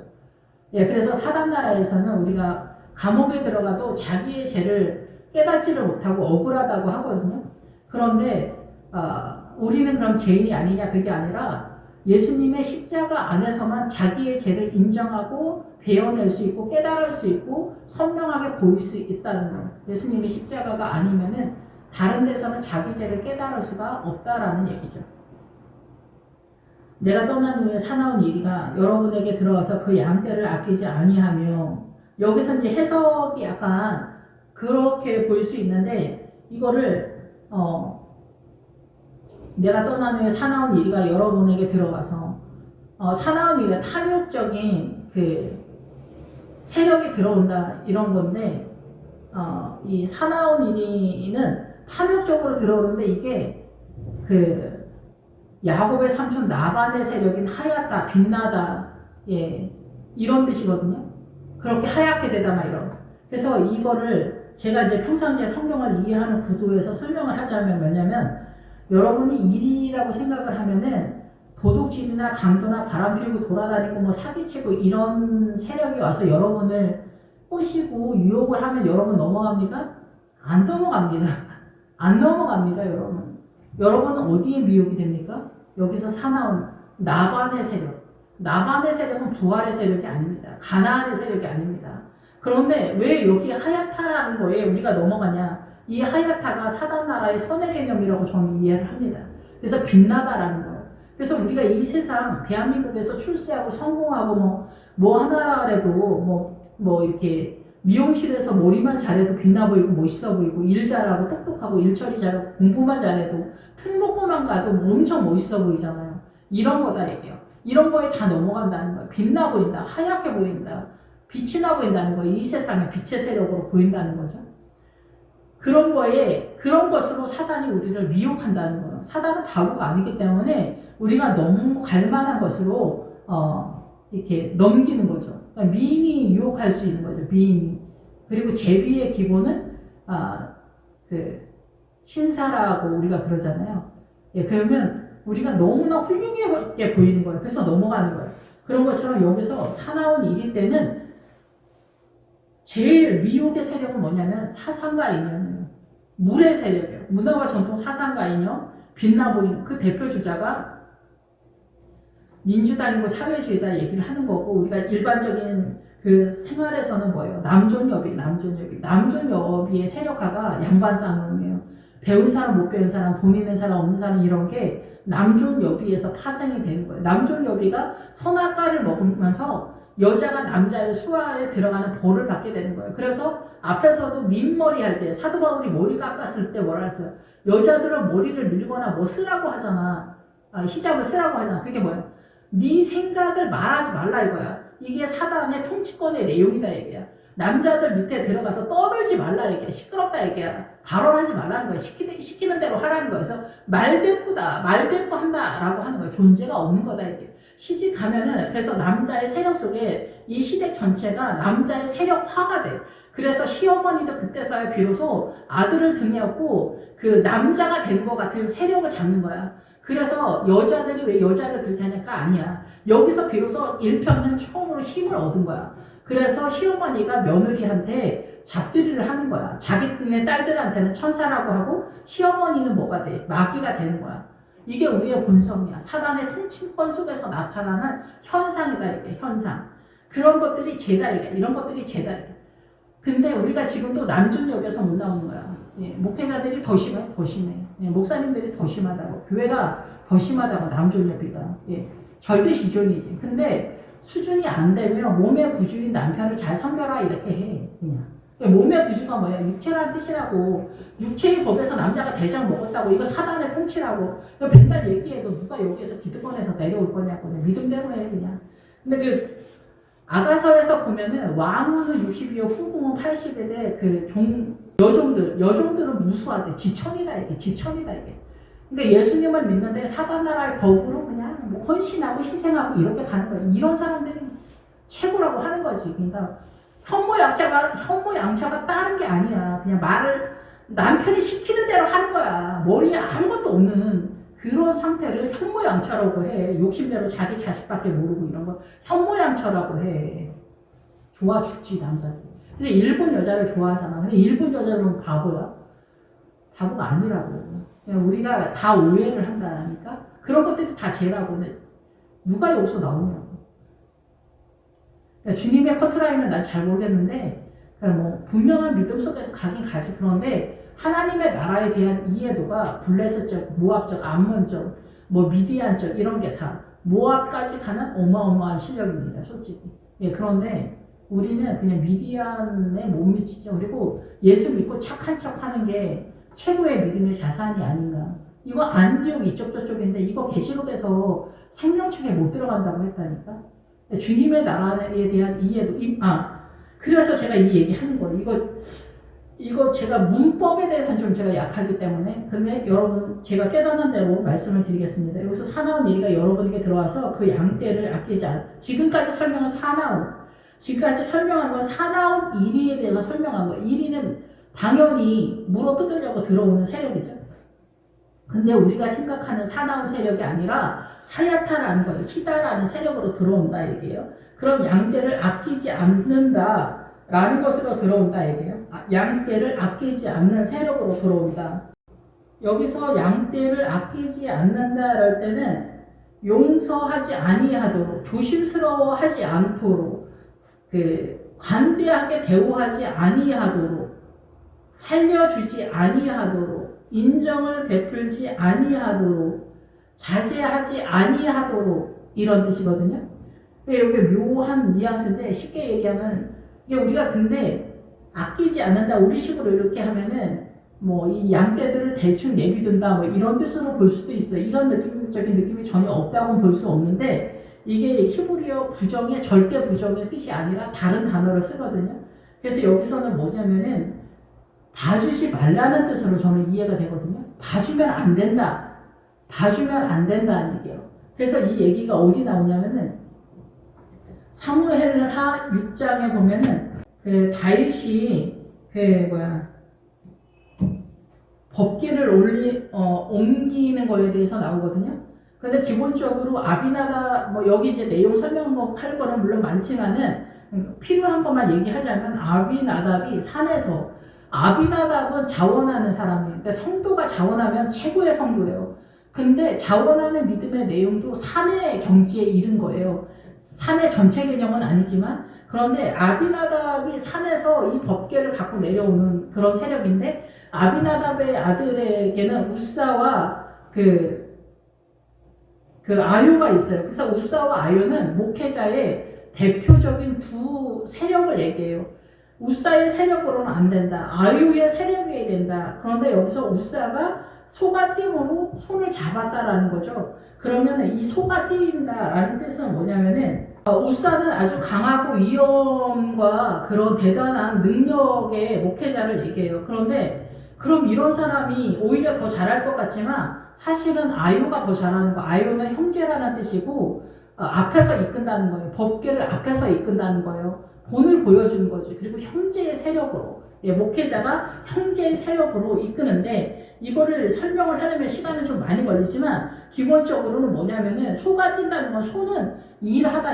그래서 사단 나라에서는 우리가 감옥에 들어가도 자기의 죄를 깨닫지를 못하고 억울하다고 하거든요. 그런데 우리는 그럼 죄인이 아니냐, 그게 아니라 예수님의 십자가 안에서만 자기의 죄를 인정하고 배워낼 수 있고 깨달을 수 있고 선명하게 보일 수 있다는 거예요. 예수님의 십자가가 아니면은 다른 데서는 자기 죄를 깨달을 수가 없다라는 얘기죠. 내가 떠난 후에 사나운 이리가 여러분에게 들어와서 그 양떼를 아끼지 아니하며, 여기서 이제 해석이 약간 그렇게 볼 수 있는데, 이거를 내가 떠난 후에 사나운 이리가 여러분에게 들어와서 사나운 이리가 탐욕적인 세력이 들어온다 이런 건데, 이 사나운 이리는 탐욕적으로 들어오는데 이게 야곱의 삼촌 나반의 세력인 하얗다, 빛나다, 이런 뜻이거든요. 그렇게 하얗게 되다 막 이런. 그래서 이거를 제가 이제 평상시에 성경을 이해하는 구도에서 설명을 하자면 뭐냐면, 여러분이 일이라고 생각을 하면은 도둑질이나 강도나 바람피우고 돌아다니고 뭐 사기치고 이런 세력이 와서 여러분을 꼬시고 유혹을 하면 여러분 넘어갑니까? 안 넘어갑니다. 안 넘어갑니다, 여러분. 여러분은 어디에 미혹이 됩니까? 여기서 사나운 나반의 세력. 나반의 세력은 부활의 세력이 아닙니다. 가나안의 세력이 아닙니다. 그런데 왜 여기 하야타라는 거에 우리가 넘어가냐? 이 하야타가 사단 나라의 선의 개념이라고 저는 이해를 합니다. 그래서 빛나다라는 거예요. 그래서 우리가 이 세상 대한민국에서 출세하고 성공하고 뭐 하나라도 이렇게 미용실에서 머리만 잘해도 빛나 보이고 멋있어 보이고 일 잘하고 똑똑하고 일처리 잘하고 공부만 잘해도 특목고만 가도 엄청 멋있어 보이잖아요. 이런 거다 얘기해요. 이런 거에 다 넘어간다는 거예요. 빛나 보인다, 하얗게 보인다, 빛이 나 보인다는 거예요. 이 세상에 빛의 세력으로 보인다는 거죠. 그런 것으로 사단이 우리를 미혹한다는 거예요. 사단은 바보가 아니기 때문에 우리가 너무 갈만한 것으로 이렇게 넘기는 거죠. 그러니까 미인이 유혹할 수 있는 거죠. 미인이. 그리고 제비의 기본은 신사라고 우리가 그러잖아요. 예, 그러면 우리가 너무나 훌륭하게 보이는 거예요. 그래서 넘어가는 거예요. 그런 것처럼 여기서 사나운 일일 때는 제일 미혹의 세력은 뭐냐면 사상과 이념이에요. 물의 세력이에요. 문화와 전통 사상과 이념, 빛나 보이는 그 대표 주자가 민주당이고 사회주의다 얘기를 하는 거고, 우리가 일반적인 그 생활에서는 뭐예요? 남존여비의 세력화가 양반 쌍놈이에요. 배운 사람, 못 배운 사람, 돈 있는 사람, 없는 사람 이런 게 남존여비에서 파생이 되는 거예요. 남존여비가 선악과를 먹으면서 여자가 남자의 수하에 들어가는 벌을 받게 되는 거예요. 그래서 앞에서도 민머리 할 때 사도 바울이 머리 깎았을 때 뭐라 했어요? 여자들은 머리를 밀거나 뭐 쓰라고 하잖아. 히잡을 쓰라고 하잖아. 그게 뭐야? 네 생각을 말하지 말라 이거야. 이게 사단의 통치권의 내용이다 얘기야. 남자들 밑에 들어가서 떠들지 말라 얘기야. 시끄럽다 얘기야. 발언하지 말라는 거야. 시키는 대로 하라는 거야. 그래서 말대꾸다. 말대꾸 한다라고 하는 거야. 존재가 없는 거다 이게. 시집 가면은 그래서 남자의 세력 속에 이 시댁 전체가 남자의 세력화가 돼. 그래서 시어머니도 그때서야 비로소 아들을 등에 업고 그 남자가 되는 것 같은 세력을 잡는 거야. 그래서 여자들이 왜 여자를 그렇게 하냐가 아니야. 여기서 비로소 일평생 처음으로 힘을 얻은 거야. 그래서 시어머니가 며느리한테 잡들이를 하는 거야. 자기네 딸들한테는 천사라고 하고 시어머니는 뭐가 돼? 마귀가 되는 거야. 이게 우리의 본성이야. 사단의 통치권 속에서 나타나는 현상이다 이게 현상. 그런 것들이 죄다 이게. 이런 것들이 죄다 이게. 근데 우리가 지금도 남존여비에서 못 나오는 거야. 예, 목회자들이 더 심해, 더 심해. 예, 목사님들이 더 심하다고. 교회가 더 심하다고 남존여비가. 예, 절대 시존이지. 근데 수준이 안 되면 몸의 구주인 남편을 잘 섬겨라 이렇게 해. 그냥. 몸의 구주가 뭐야? 육체라는 뜻이라고. 육체의 법에서 남자가 대장 먹었다고. 이거 사단의 통치라고. 이거 맨날 얘기해도 누가 여기에서 기득권에서 내려올 거냐고. 믿음대로 해 그냥. 근데 그 아가서에서 보면은 왕후는 60이요 후궁은 80에 돼. 여종들은 무수하대. 지천이다 이게. 지천이다 이게. 그러니까 예수님을 믿는데 사단 나라의 법으로 그냥 뭐 헌신하고 희생하고 이렇게 가는 거야. 이런 사람들이 최고라고 하는 거지. 그러니까 현모양처가 다른 게 아니야. 그냥 말을 남편이 시키는 대로 하는 거야. 머리에 아무것도 없는 그런 상태를 현모양처라고 해. 욕심대로 자기 자식밖에 모르고 이런 거 현모양처라고 해. 좋아 죽지 남자들. 근데 일본 여자를 좋아하잖아. 근데 일본 여자는 바보야. 바보가 아니라고. 그냥 우리가 다 오해를 한다니까. 그런 것들이 다 죄라고. 누가 여기서 나오냐고. 그러니까 주님의 커트라인은 난 잘 모르겠는데, 그러니까 뭐 분명한 믿음 속에서 가긴 가지. 그런데 하나님의 나라에 대한 이해도가 블레셋적, 모압적, 암몬적, 뭐 미디안적 이런 게 다 모압까지 가는 어마어마한 실력입니다. 솔직히. 예, 그런데 우리는 그냥 미디안에 못 미치죠. 그리고 예수 믿고 착한 척 하는 게 최고의 믿음의 자산이 아닌가. 이거 안디옥 이쪽 저쪽인데 이거 계시록에서 생명책에 못 들어간다고 했다니까. 주님의 나라에 대한 이해도 그래서 제가 이 얘기 하는 거예요. 이거 제가 문법에 대해서는 좀 제가 약하기 때문에. 근데 여러분 제가 깨닫는 대로 말씀을 드리겠습니다. 여기서 사나운 일이가 여러분에게 들어와서 그 양떼를 아끼지 않아. 지금까지 설명은 지금까지 설명한 건 사나운 일이에 대해서 설명한 거예요. 일이는 당연히 물어 뜯으려고 들어오는 세력이죠. 근데 우리가 생각하는 사나운 세력이 아니라 하야타라는 거예요. 히다라는 세력으로 들어온다 얘기예요. 그럼 양떼를 아끼지 않는다라는 것으로 들어온다 얘기예요. 양떼를 아끼지 않는 세력으로 들어온다. 여기서 양떼를 아끼지 않는다랄 때는 용서하지 아니하도록, 조심스러워하지 않도록, 관대하게 대우하지 아니하도록, 살려주지 아니하도록, 인정을 베풀지 아니하도록, 자제하지 아니하도록 이런 뜻이거든요. 여기 묘한 뉘앙스인데 쉽게 얘기하면 이게 우리가 근데 아끼지 않는다 우리식으로 이렇게 하면은 뭐 이 양떼들을 대충 내비둔다 뭐 이런 뜻으로 볼 수도 있어요. 이런 느낌적인 느낌이 전혀 없다고는 볼 수 없는데 이게 히브리어 부정의 절대 부정의 뜻이 아니라 다른 단어를 쓰거든요. 그래서 여기서는 뭐냐면은 봐주지 말라는 뜻으로 저는 이해가 되거든요. 봐주면 안 된다. 봐주면 안 된다는 얘기예요. 그래서 이 얘기가 어디 나오냐면은 사무엘하 6장에 보면은 그 다윗이 법궤를 옮기는 거에 대해서 나오거든요. 근데 기본적으로 아비나답 뭐 여기 이제 내용 설명할 거는 물론 많지만은 필요한 것만 얘기하자면 아비나답이 산에서 아비나답은 자원하는 사람이에요. 그러니까 성도가 자원하면 최고의 성도예요. 근데 자원하는 믿음의 내용도 산의 경지에 이른 거예요. 산의 전체 개념은 아니지만 그런데 아비나답이 산에서 이 법궤를 갖고 내려오는 그런 세력인데 아비나답의 아들에게는 우사와 그 아요가 있어요. 그래서 우사와 아요는 목회자의 대표적인 두 세력을 얘기해요. 우사의 세력으로는 안 된다. 아요의 세력이어야 된다. 그런데 여기서 우사가 소가 띠므로 손을 잡았다라는 거죠. 그러면 이 소가 띠인다라는 뜻은 뭐냐면은 우사는 아주 강하고 위엄과 그런 대단한 능력의 목회자를 얘기해요. 그런데 그럼 이런 사람이 오히려 더 잘할 것 같지만 사실은 아요가 더 잘하는 거. 아요는 형제라는 뜻이고 앞에서 이끈다는 거예요. 법궤를 앞에서 이끈다는 거예요. 본을 보여주는 거지. 그리고 형제의 세력으로 목회자가 형제의 세력으로 이끄는데 이거를 설명을 하려면 시간이 좀 많이 걸리지만 기본적으로는 뭐냐면은 소가 뛴다는 건 소는 일하다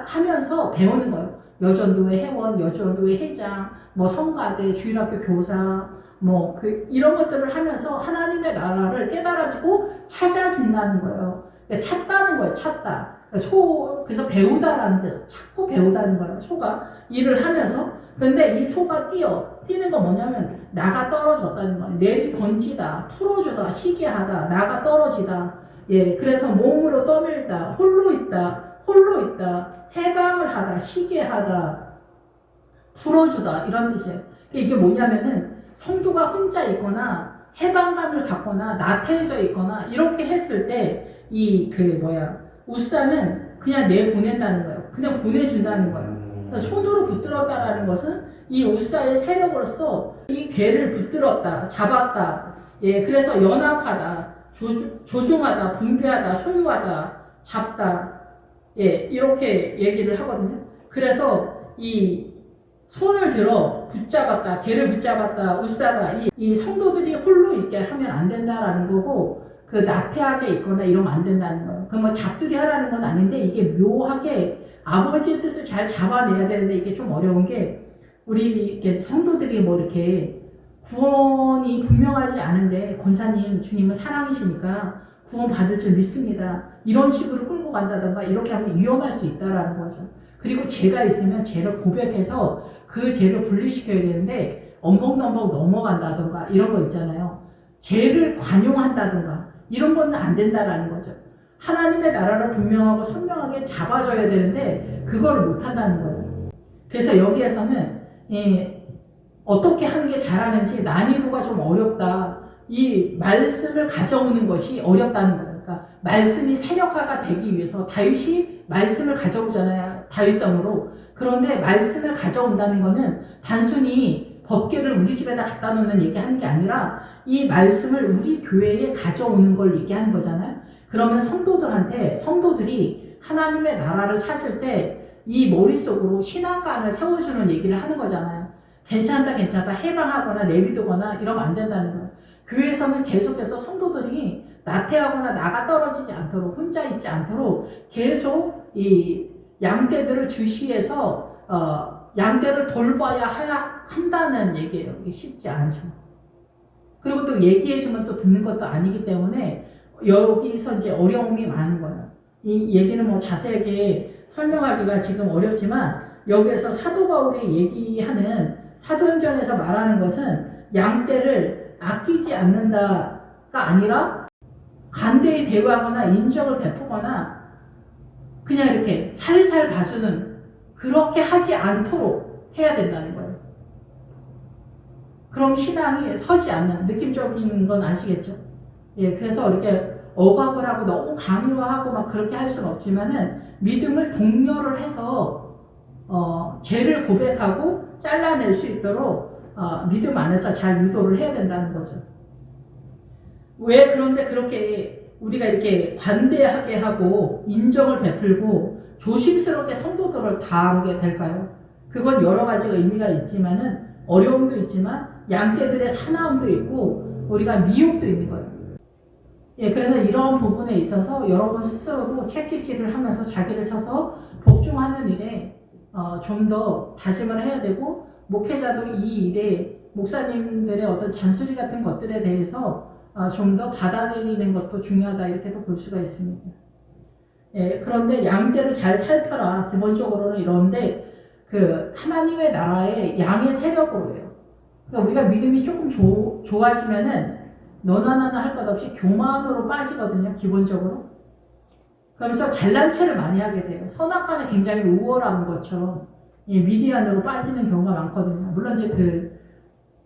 하면서 배우는 거예요. 여전도의 회원, 여전도의 회장, 뭐 성가대, 주일학교 교사 뭐 이런 것들을 하면서 하나님의 나라를 깨달아지고 찾아진다는 거예요. 그러니까 찾다는 거예요. 찾다. 그래서 배우다라는 뜻, 찾고 배우다는 거예요. 소가 일을 하면서. 근데 이 소가 뛰는 건 뭐냐면 나가 떨어졌다는 거예요. 내리 던지다, 풀어주다, 쉬게 하다, 나가 떨어지다. 예, 그래서 몸으로 떠밀다, 홀로 있다, 해방을 하다, 쉬게 하다, 풀어주다 이런 뜻이에요. 이게 뭐냐면은 성도가 혼자 있거나 해방감을 갖거나 나태해져 있거나 이렇게 했을 때 우사는 그냥 내보낸다는 거예요. 그냥 보내준다는 거예요. 그러니까 손으로 붙들었다라는 것은 이 우사의 세력으로서 이 궤를 붙들었다, 잡았다. 예, 그래서 연합하다, 조종하다, 분배하다, 소유하다, 잡다. 예, 이렇게 얘기를 하거든요. 그래서 이 손을 들어 붙잡았다, 궤를 붙잡았다, 우사가 이 성도들이 홀로 있게 하면 안 된다라는 거고, 나태하게 있거나 이러면 안 된다는 거예요. 그럼 뭐 잡들이 하라는 건 아닌데 이게 묘하게 아버지의 뜻을 잘 잡아내야 되는데 이게 좀 어려운 게 우리 이렇게 성도들이 뭐 이렇게 구원이 분명하지 않은데 권사님 주님은 사랑이시니까 구원 받을 줄 믿습니다. 이런 식으로 끌고 간다던가 이렇게 하면 위험할 수 있다라는 거죠. 그리고 죄가 있으면 죄를 고백해서 그 죄를 분리시켜야 되는데 엉벙덩벙 넘어간다던가 이런 거 있잖아요. 죄를 관용한다던가 이런 거는 안 된다라는 거죠. 하나님의 나라를 분명하고 선명하게 잡아줘야 되는데 그걸 못 한다는 거예요. 그래서 여기에서는 어떻게 하는 게 잘하는지 난이도가 좀 어렵다. 이 말씀을 가져오는 것이 어렵다는 거예요. 그러니까 말씀이 세력화가 되기 위해서 다윗이 말씀을 가져오잖아요. 다윗성으로. 그런데 말씀을 가져온다는 거는 단순히 법궤를 우리 집에다 갖다 놓는 얘기하는 게 아니라 이 말씀을 우리 교회에 가져오는 걸 얘기하는 거잖아요. 그러면 성도들이 하나님의 나라를 찾을 때 이 머릿속으로 신앙관을 세워주는 얘기를 하는 거잖아요. 괜찮다 해방하거나 내비두거나 이러면 안 된다는 거예요. 교회에서는 계속해서 성도들이 나태하거나 나가 떨어지지 않도록 혼자 있지 않도록 계속 이 양떼들을 주시해서 양떼를 돌봐야 한다는 얘기예요. 이게 쉽지 않죠. 그리고 또 얘기해주면 또 듣는 것도 아니기 때문에 여기서 이제 어려움이 많은 거예요. 이 얘기는 뭐 자세하게 설명하기가 지금 어렵지만 여기에서 사도 바울이 얘기하는 사도행전에서 말하는 것은 양떼를 아끼지 않는다가 아니라 관대히 대우하거나 인정을 베푸거나 그냥 이렇게 살살 봐주는, 그렇게 하지 않도록 해야 된다는 거예요. 그럼 신앙이 서지 않는, 느낌적인 건 아시겠죠? 예, 그래서 이렇게 억압을 하고 너무 강요하고 막 그렇게 할 수는 없지만은 믿음을 독려를 해서 죄를 고백하고 잘라낼 수 있도록 믿음 안에서 잘 유도를 해야 된다는 거죠. 왜 그런데 그렇게 우리가 이렇게 관대하게 하고 인정을 베풀고 조심스럽게 성도들을 다루게 될까요? 그건 여러 가지가 의미가 있지만은 어려움도 있지만 양떼들의 사나움도 있고 우리가 미혹도 있는 거예요. 예, 그래서 이런 부분에 있어서 여러분 스스로도 채찍질을 하면서 자기를 쳐서 복종하는 일에 좀 더 다짐을 해야 되고, 목회자도 이 일에 목사님들의 어떤 잔소리 같은 것들에 대해서 좀 더 받아들이는 것도 중요하다, 이렇게도 볼 수가 있습니다. 예, 그런데 양떼를 잘 살펴라. 기본적으로는 이런데 그 하나님의 나라의 양의 세력으로 해요. 그러니까 우리가 믿음이 조금 좋아지면은 너나 나나 할 것 없이 교만으로 빠지거든요, 기본적으로. 그러면서 잘난 체를 많이 하게 돼요. 선악과는 굉장히 우월한 것처럼 미디안으로 빠지는 경우가 많거든요. 물론 이제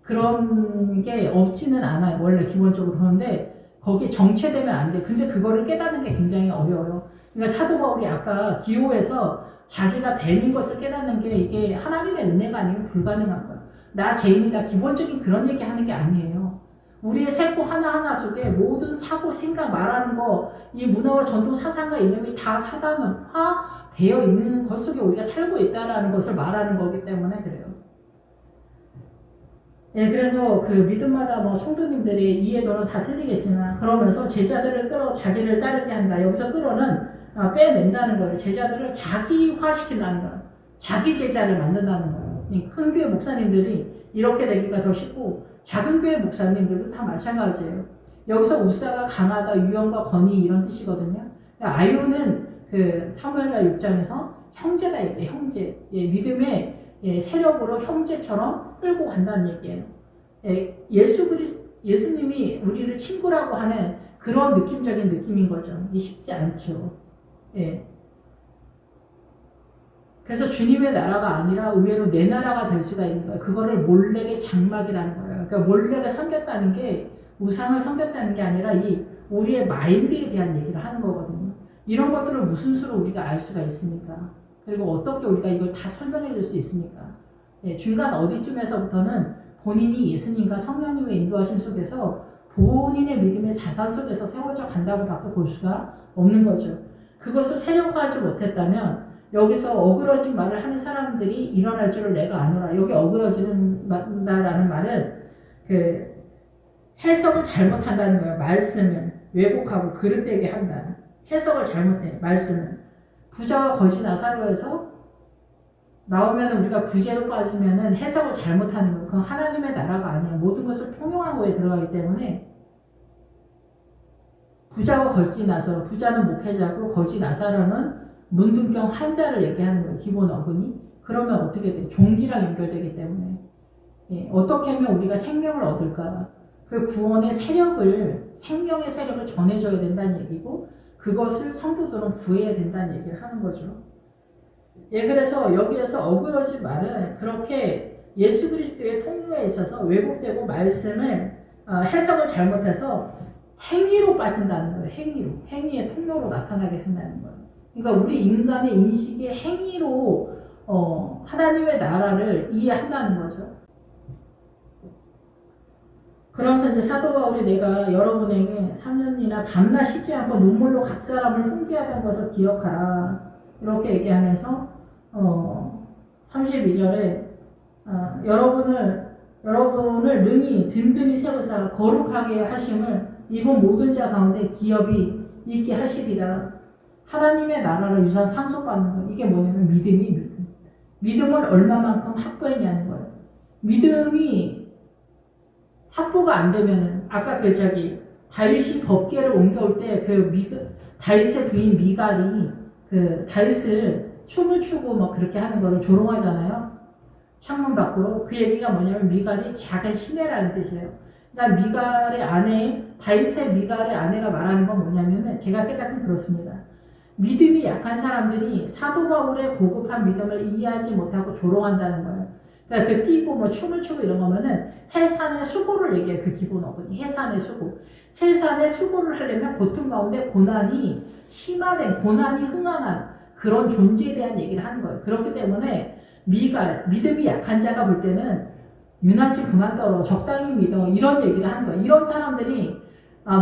그런 게 없지는 않아요, 원래 기본적으로. 그런데 거기에 정체되면 안 돼. 근데 그거를 깨닫는 게 굉장히 어려워요. 그러니까 사도 바울이 아까 기호에서 자기가 뱀인 것을 깨닫는 게 이게 하나님의 은혜가 아니면 불가능한 거예요. 나 죄인이다, 기본적인 그런 얘기 하는 게 아니에요. 우리의 세포 하나하나 속에 모든 사고, 생각, 말하는 거, 이 문화와 전통, 사상과 이념이 다 사단화되어 있는 것 속에 우리가 살고 있다는 것을 말하는 거기 때문에 그래요. 예, 그래서 그 믿음마다 뭐 성도님들의 이해도는 다 틀리겠지만, 그러면서 제자들을 끌어 자기를 따르게 한다. 여기서 끌어는 빼낸다는 거예요. 제자들을 자기화시킨다는 거예요. 자기 제자를 만든다는 거예요. 큰 교회 목사님들이 이렇게 되기가 더 쉽고, 작은 교회 목사님들도 다 마찬가지예요. 여기서 우사가 강하다, 유형과 권위 이런 뜻이거든요. 아유는 그 사무엘하 6장에서 형제다 얘기해, 형제. 예, 믿음의 세력으로 형제처럼 끌고 간다는 얘기예요. 예, 예수님이 우리를 친구라고 하는 그런 느낌적인 느낌인 거죠. 이게 쉽지 않죠. 예. 그래서 주님의 나라가 아니라 의외로 내 나라가 될 수가 있는 거예요. 그거를 몰래의 장막이라는 거예요. 그러니까 몰래가 섬겼다는 게 우상을 섬겼다는 게 아니라 이 우리의 마인드에 대한 얘기를 하는 거거든요. 이런 것들을 무슨 수로 우리가 알 수가 있습니까? 그리고 어떻게 우리가 이걸 다 설명해 줄 수 있습니까? 예, 중간 어디쯤에서부터는 본인이 예수님과 성령님의 인도하심 속에서 본인의 믿음의 자산 속에서 세워져 간다고 밖에 볼 수가 없는 거죠. 그것을 세력화하지 못했다면 여기서 어그러진 말을 하는 사람들이 일어날 줄을 내가 아노라. 여기 어그러진다라는 말은 그 해석을 잘못한다는 거예요. 말씀을 왜곡하고 그릇되게 한다. 해석을 잘못해. 말씀을. 부자와 거지 나사로에서 나오면 우리가 구제로 빠지면은 해석을 잘못하는 거예요. 그건 하나님의 나라가 아니야. 모든 것을 통용한 거에 들어가기 때문에 부자와 거지 나사로, 부자는 목회자고 거지 나사로는 문둥병 환자를 얘기하는 거예요. 기본 어근이. 그러면 어떻게 돼? 종기랑 연결되기 때문에. 예, 어떻게 하면 우리가 생명을 얻을까? 그 구원의 세력을, 생명의 세력을 전해줘야 된다는 얘기고, 그것을 성도들은 구해야 된다는 얘기를 하는 거죠. 예, 그래서 여기에서 어그러진 말은 그렇게 예수 그리스도의 통로에 있어서 왜곡되고 말씀을 해석을 잘못해서 행위로 빠진다는 거예요. 행위의 통로로 나타나게 된다는 거예요. 그러니까 우리 인간의 인식의 행위로 하나님의 나라를 이해한다는 거죠. 그러면서 이제 사도 바울이 내가 여러분에게 3년이나 밤낮 쉬지 않고 눈물로 각 사람을 훈계하던 것을 기억하라. 이렇게 얘기하면서 32절에 여러분을 능히 든든히 세우사 거룩하게 하심을 이번 모든 자 가운데 기업이 있게 하시리라. 하나님의 나라를 유산 상속받는 거. 이게 뭐냐면 믿음을 얼마만큼 확보했냐는 거예요. 믿음이 확보가 안 되면은 아까 다윗이 법궤를 옮겨올 때 다윗의 부인 미갈이 다윗을 춤을 추고 막 그렇게 하는 거를 조롱하잖아요. 창문 밖으로. 그 얘기가 뭐냐면 미갈이 작은 시내라는 뜻이에요. 그러니까 미갈의 아내, 다윗의 미갈의 아내가 말하는 건 뭐냐면은 제가 깨닫긴 그렇습니다. 믿음이 약한 사람들이 사도 바울의 고급한 믿음을 이해하지 못하고 조롱한다는 거예요. 그러니까 그 뛰고 뭐 춤을 추고 이런 거면은 해산의 수고를 얘기해요. 그 기본 어근이 해산의 수고. 해산의 수고를 하려면 고통 가운데 고난이 심화된, 고난이 흥황한 그런 존재에 대한 얘기를 하는 거예요. 그렇기 때문에 미갈, 믿음이 약한 자가 볼 때는 유난히 그만 떨어, 적당히 믿어, 이런 얘기를 하는 거예요. 이런 사람들이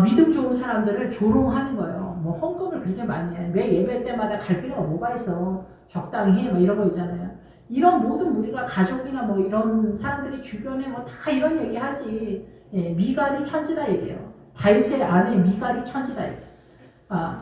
믿음 좋은 사람들을 조롱하는 거예요. 뭐 헌금을 그렇게 많이 해. 매 예배 때마다 갈 필요가 뭐가 있어. 적당히 해. 막 이런 거 있잖아요. 이런 모든 우리가 가족이나 뭐 이런 사람들이 주변에 뭐 다 이런 얘기 하지. 예, 미갈이 천지다 얘기예요. 다윗의 아내 미갈이 천지다 얘기예요.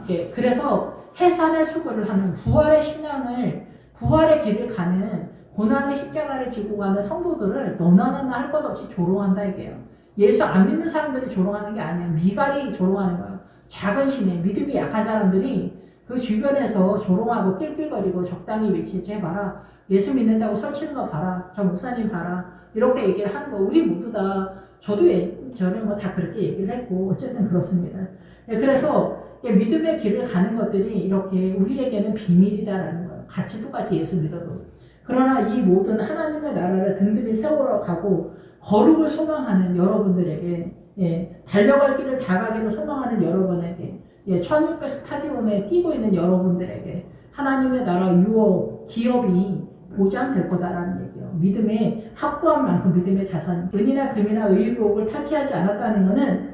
예, 그래서 해산의 수고를 하는 부활의 신앙을, 부활의 길을 가는 고난의 십자가를 지고 가는 성도들을 너나나나 할 것 없이 조롱한다 이게요. 예수 안 믿는 사람들이 조롱하는 게 아니에요. 미갈이 조롱하는 거예요. 작은 신에 믿음이 약한 사람들이 그 주변에서 조롱하고 낄낄거리고 적당히 밀치지 해봐라. 예수 믿는다고 설치는 거 봐라. 저 목사님 봐라. 이렇게 얘기를 하는 거. 우리 모두 다, 저도 예전에 뭐 다 그렇게 얘기를 했고 어쨌든 그렇습니다. 그래서 믿음의 길을 가는 것들이 이렇게 우리에게는 비밀이다라는 거예요. 같이 똑같이 예수 믿어도. 그러나 이 모든 하나님의 나라를 든든히 세우러 가고 거룩을 소망하는 여러분들에게, 예, 달려갈 길을 다 가기를 소망하는 여러분에게, 예, 1600 스타디움에 뛰고 있는 여러분들에게 하나님의 나라 유업, 기업이 보장될 거다라는 얘기예요. 믿음의 확보한 만큼 믿음의 자산, 은이나 금이나 의복을 탈취하지 않았다는 것은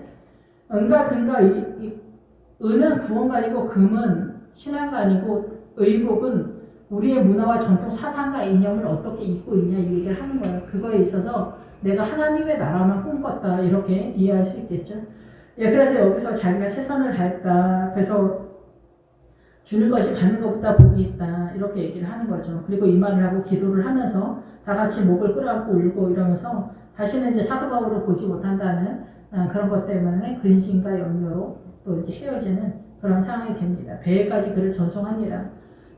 은과 금과 은은 구원관이고 금은 신앙관이고 의복은 우리의 문화와 전통 사상과 이념을 어떻게 잊고 있냐 이 얘기를 하는 거예요. 그거에 있어서 내가 하나님의 나라만 꿈꿨다 이렇게 이해할 수 있겠죠. 예, 그래서 여기서 자기가 최선을 다했다. 그래서 주는 것이 받는 것보다 복이 있다 이렇게 얘기를 하는 거죠. 그리고 이 말을 하고 기도를 하면서 다 같이 목을 끌어안고 울고 이러면서 다시는 이제 사도 바울을 보지 못한다는 그런 것 때문에 근심과 염려로 또 이제 헤어지는 그런 상황이 됩니다. 배에까지 그를 전송하니라.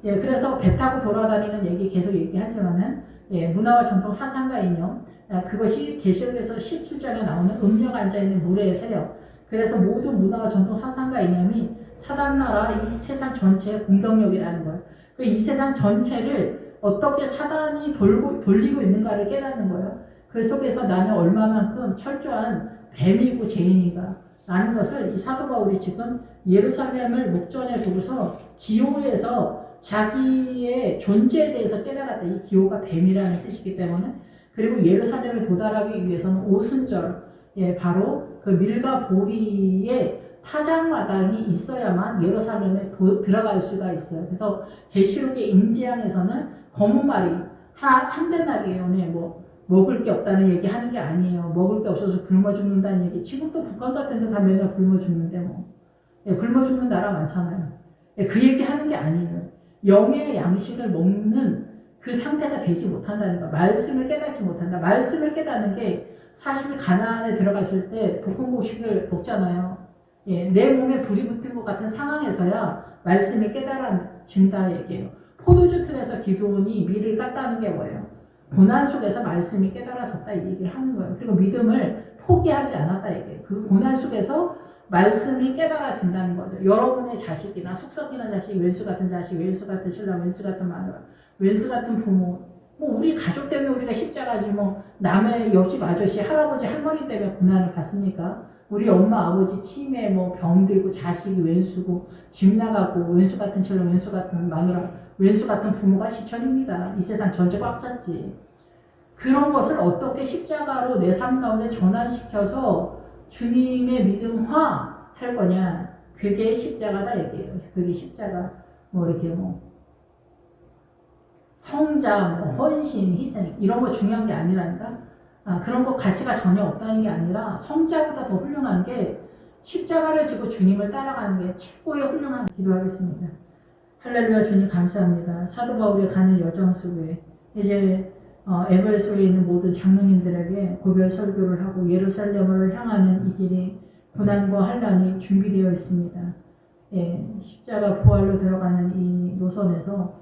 예, 그래서 배 타고 돌아다니는 얘기 계속 얘기하지만은, 예, 문화와 전통 사상과 이념, 그것이 계시록에서 17장에 나오는 음력 앉아있는 무례의 세력. 그래서 모든 문화와 전통 사상과 이념이 사단 나라 이 세상 전체의 공격력이라는 거예요. 이 세상 전체를 어떻게 사단이 돌리고 있는가를 깨닫는 거예요. 그 속에서 나는 얼마만큼 철저한 뱀이고 죄인인가 라는 것을 이 사도 바울이 지금 예루살렘을 목전에 두고서 기호에서 자기의 존재에 대해서 깨달았다. 이 기호가 뱀이라는 뜻이기 때문에. 그리고 예루살렘에 도달하기 위해서는 오순절, 예, 바로 그 밀과 보리의 타작마당이 있어야만 예루살렘에 들어갈 수가 있어요. 그래서 계시록의 인지항에서는 검은 말이 한 대날이에요. 네, 뭐 먹을 게 없다는 얘기 하는 게 아니에요. 먹을 게 없어서 굶어 죽는다는 얘기. 지금도 북한 같은 데 다 맨날 굶어 죽는데 뭐. 예, 굶어 죽는 나라 많잖아요. 예, 그 얘기 하는 게 아니에요. 영의 양식을 먹는 그 상태가 되지 못한다는 거. 말씀을 깨닫지 못한다. 말씀을 깨닫는 게 사실 가나안에 들어갔을 때 볶음고식을 먹잖아요. 예, 내 몸에 불이 붙은 것 같은 상황에서야 말씀이 깨달아진다 얘기예요. 포도주 틀에서 기도원이 밀을 깠다는 게 뭐예요? 고난 속에서 말씀이 깨달아졌다 이 얘기를 하는 거예요. 그리고 믿음을 포기하지 않았다 얘기예요. 그 고난 속에서 말씀이 깨달아진다는 거죠. 여러분의 자식이나 속썩이는 자식, 왼수 같은 자식, 왼수 같은 신랑, 왼수 같은 마누라, 왼수 같은 부모, 뭐 우리 가족 때문에 우리가 십자가지 뭐 남의 옆집 아저씨, 할아버지, 할머니 때문에 고난을 받습니까? 우리 엄마, 아버지 치매, 뭐 병들고 자식이 왼수고 집 나가고 왼수 같은 신랑, 왼수 같은 마누라, 왼수 같은 부모가 시천입니다. 이 세상 전체 꽉 찼지. 그런 것을 어떻게 십자가로 내 삶 가운데 전환시켜서 주님의 믿음화 할 거냐. 그게 십자가다 얘기예요. 그게 십자가 뭐 이렇게 뭐 성자, 뭐 헌신, 희생 이런 거 중요한 게 아니라니까. 그런 거 가치가 전혀 없다는 게 아니라 성자보다 더 훌륭한 게 십자가를 지고 주님을 따라가는 게 최고의 훌륭한. 기도하겠습니다. 할렐루야. 주님 감사합니다. 사도 바울이 가는 여정 속에 이제 에베소에 있는 모든 장로님들에게 고별 설교를 하고 예루살렘을 향하는 이 길이 고난과 환난이 준비되어 있습니다. 예, 십자가 부활로 들어가는 이 노선에서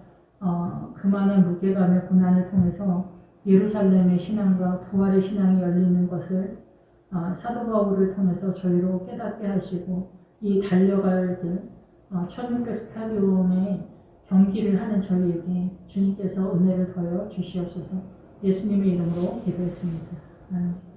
그 많은 무게감의 고난을 통해서 예루살렘의 신앙과 부활의 신앙이 열리는 것을 사도 바울을 통해서 저희로 깨닫게 하시고 이 달려갈 길 1600 스타디움의 경기를 하는 저희에게 주님께서 은혜를 더하여 주시옵소서. 예수님의 이름으로 기도했습니다. 아멘.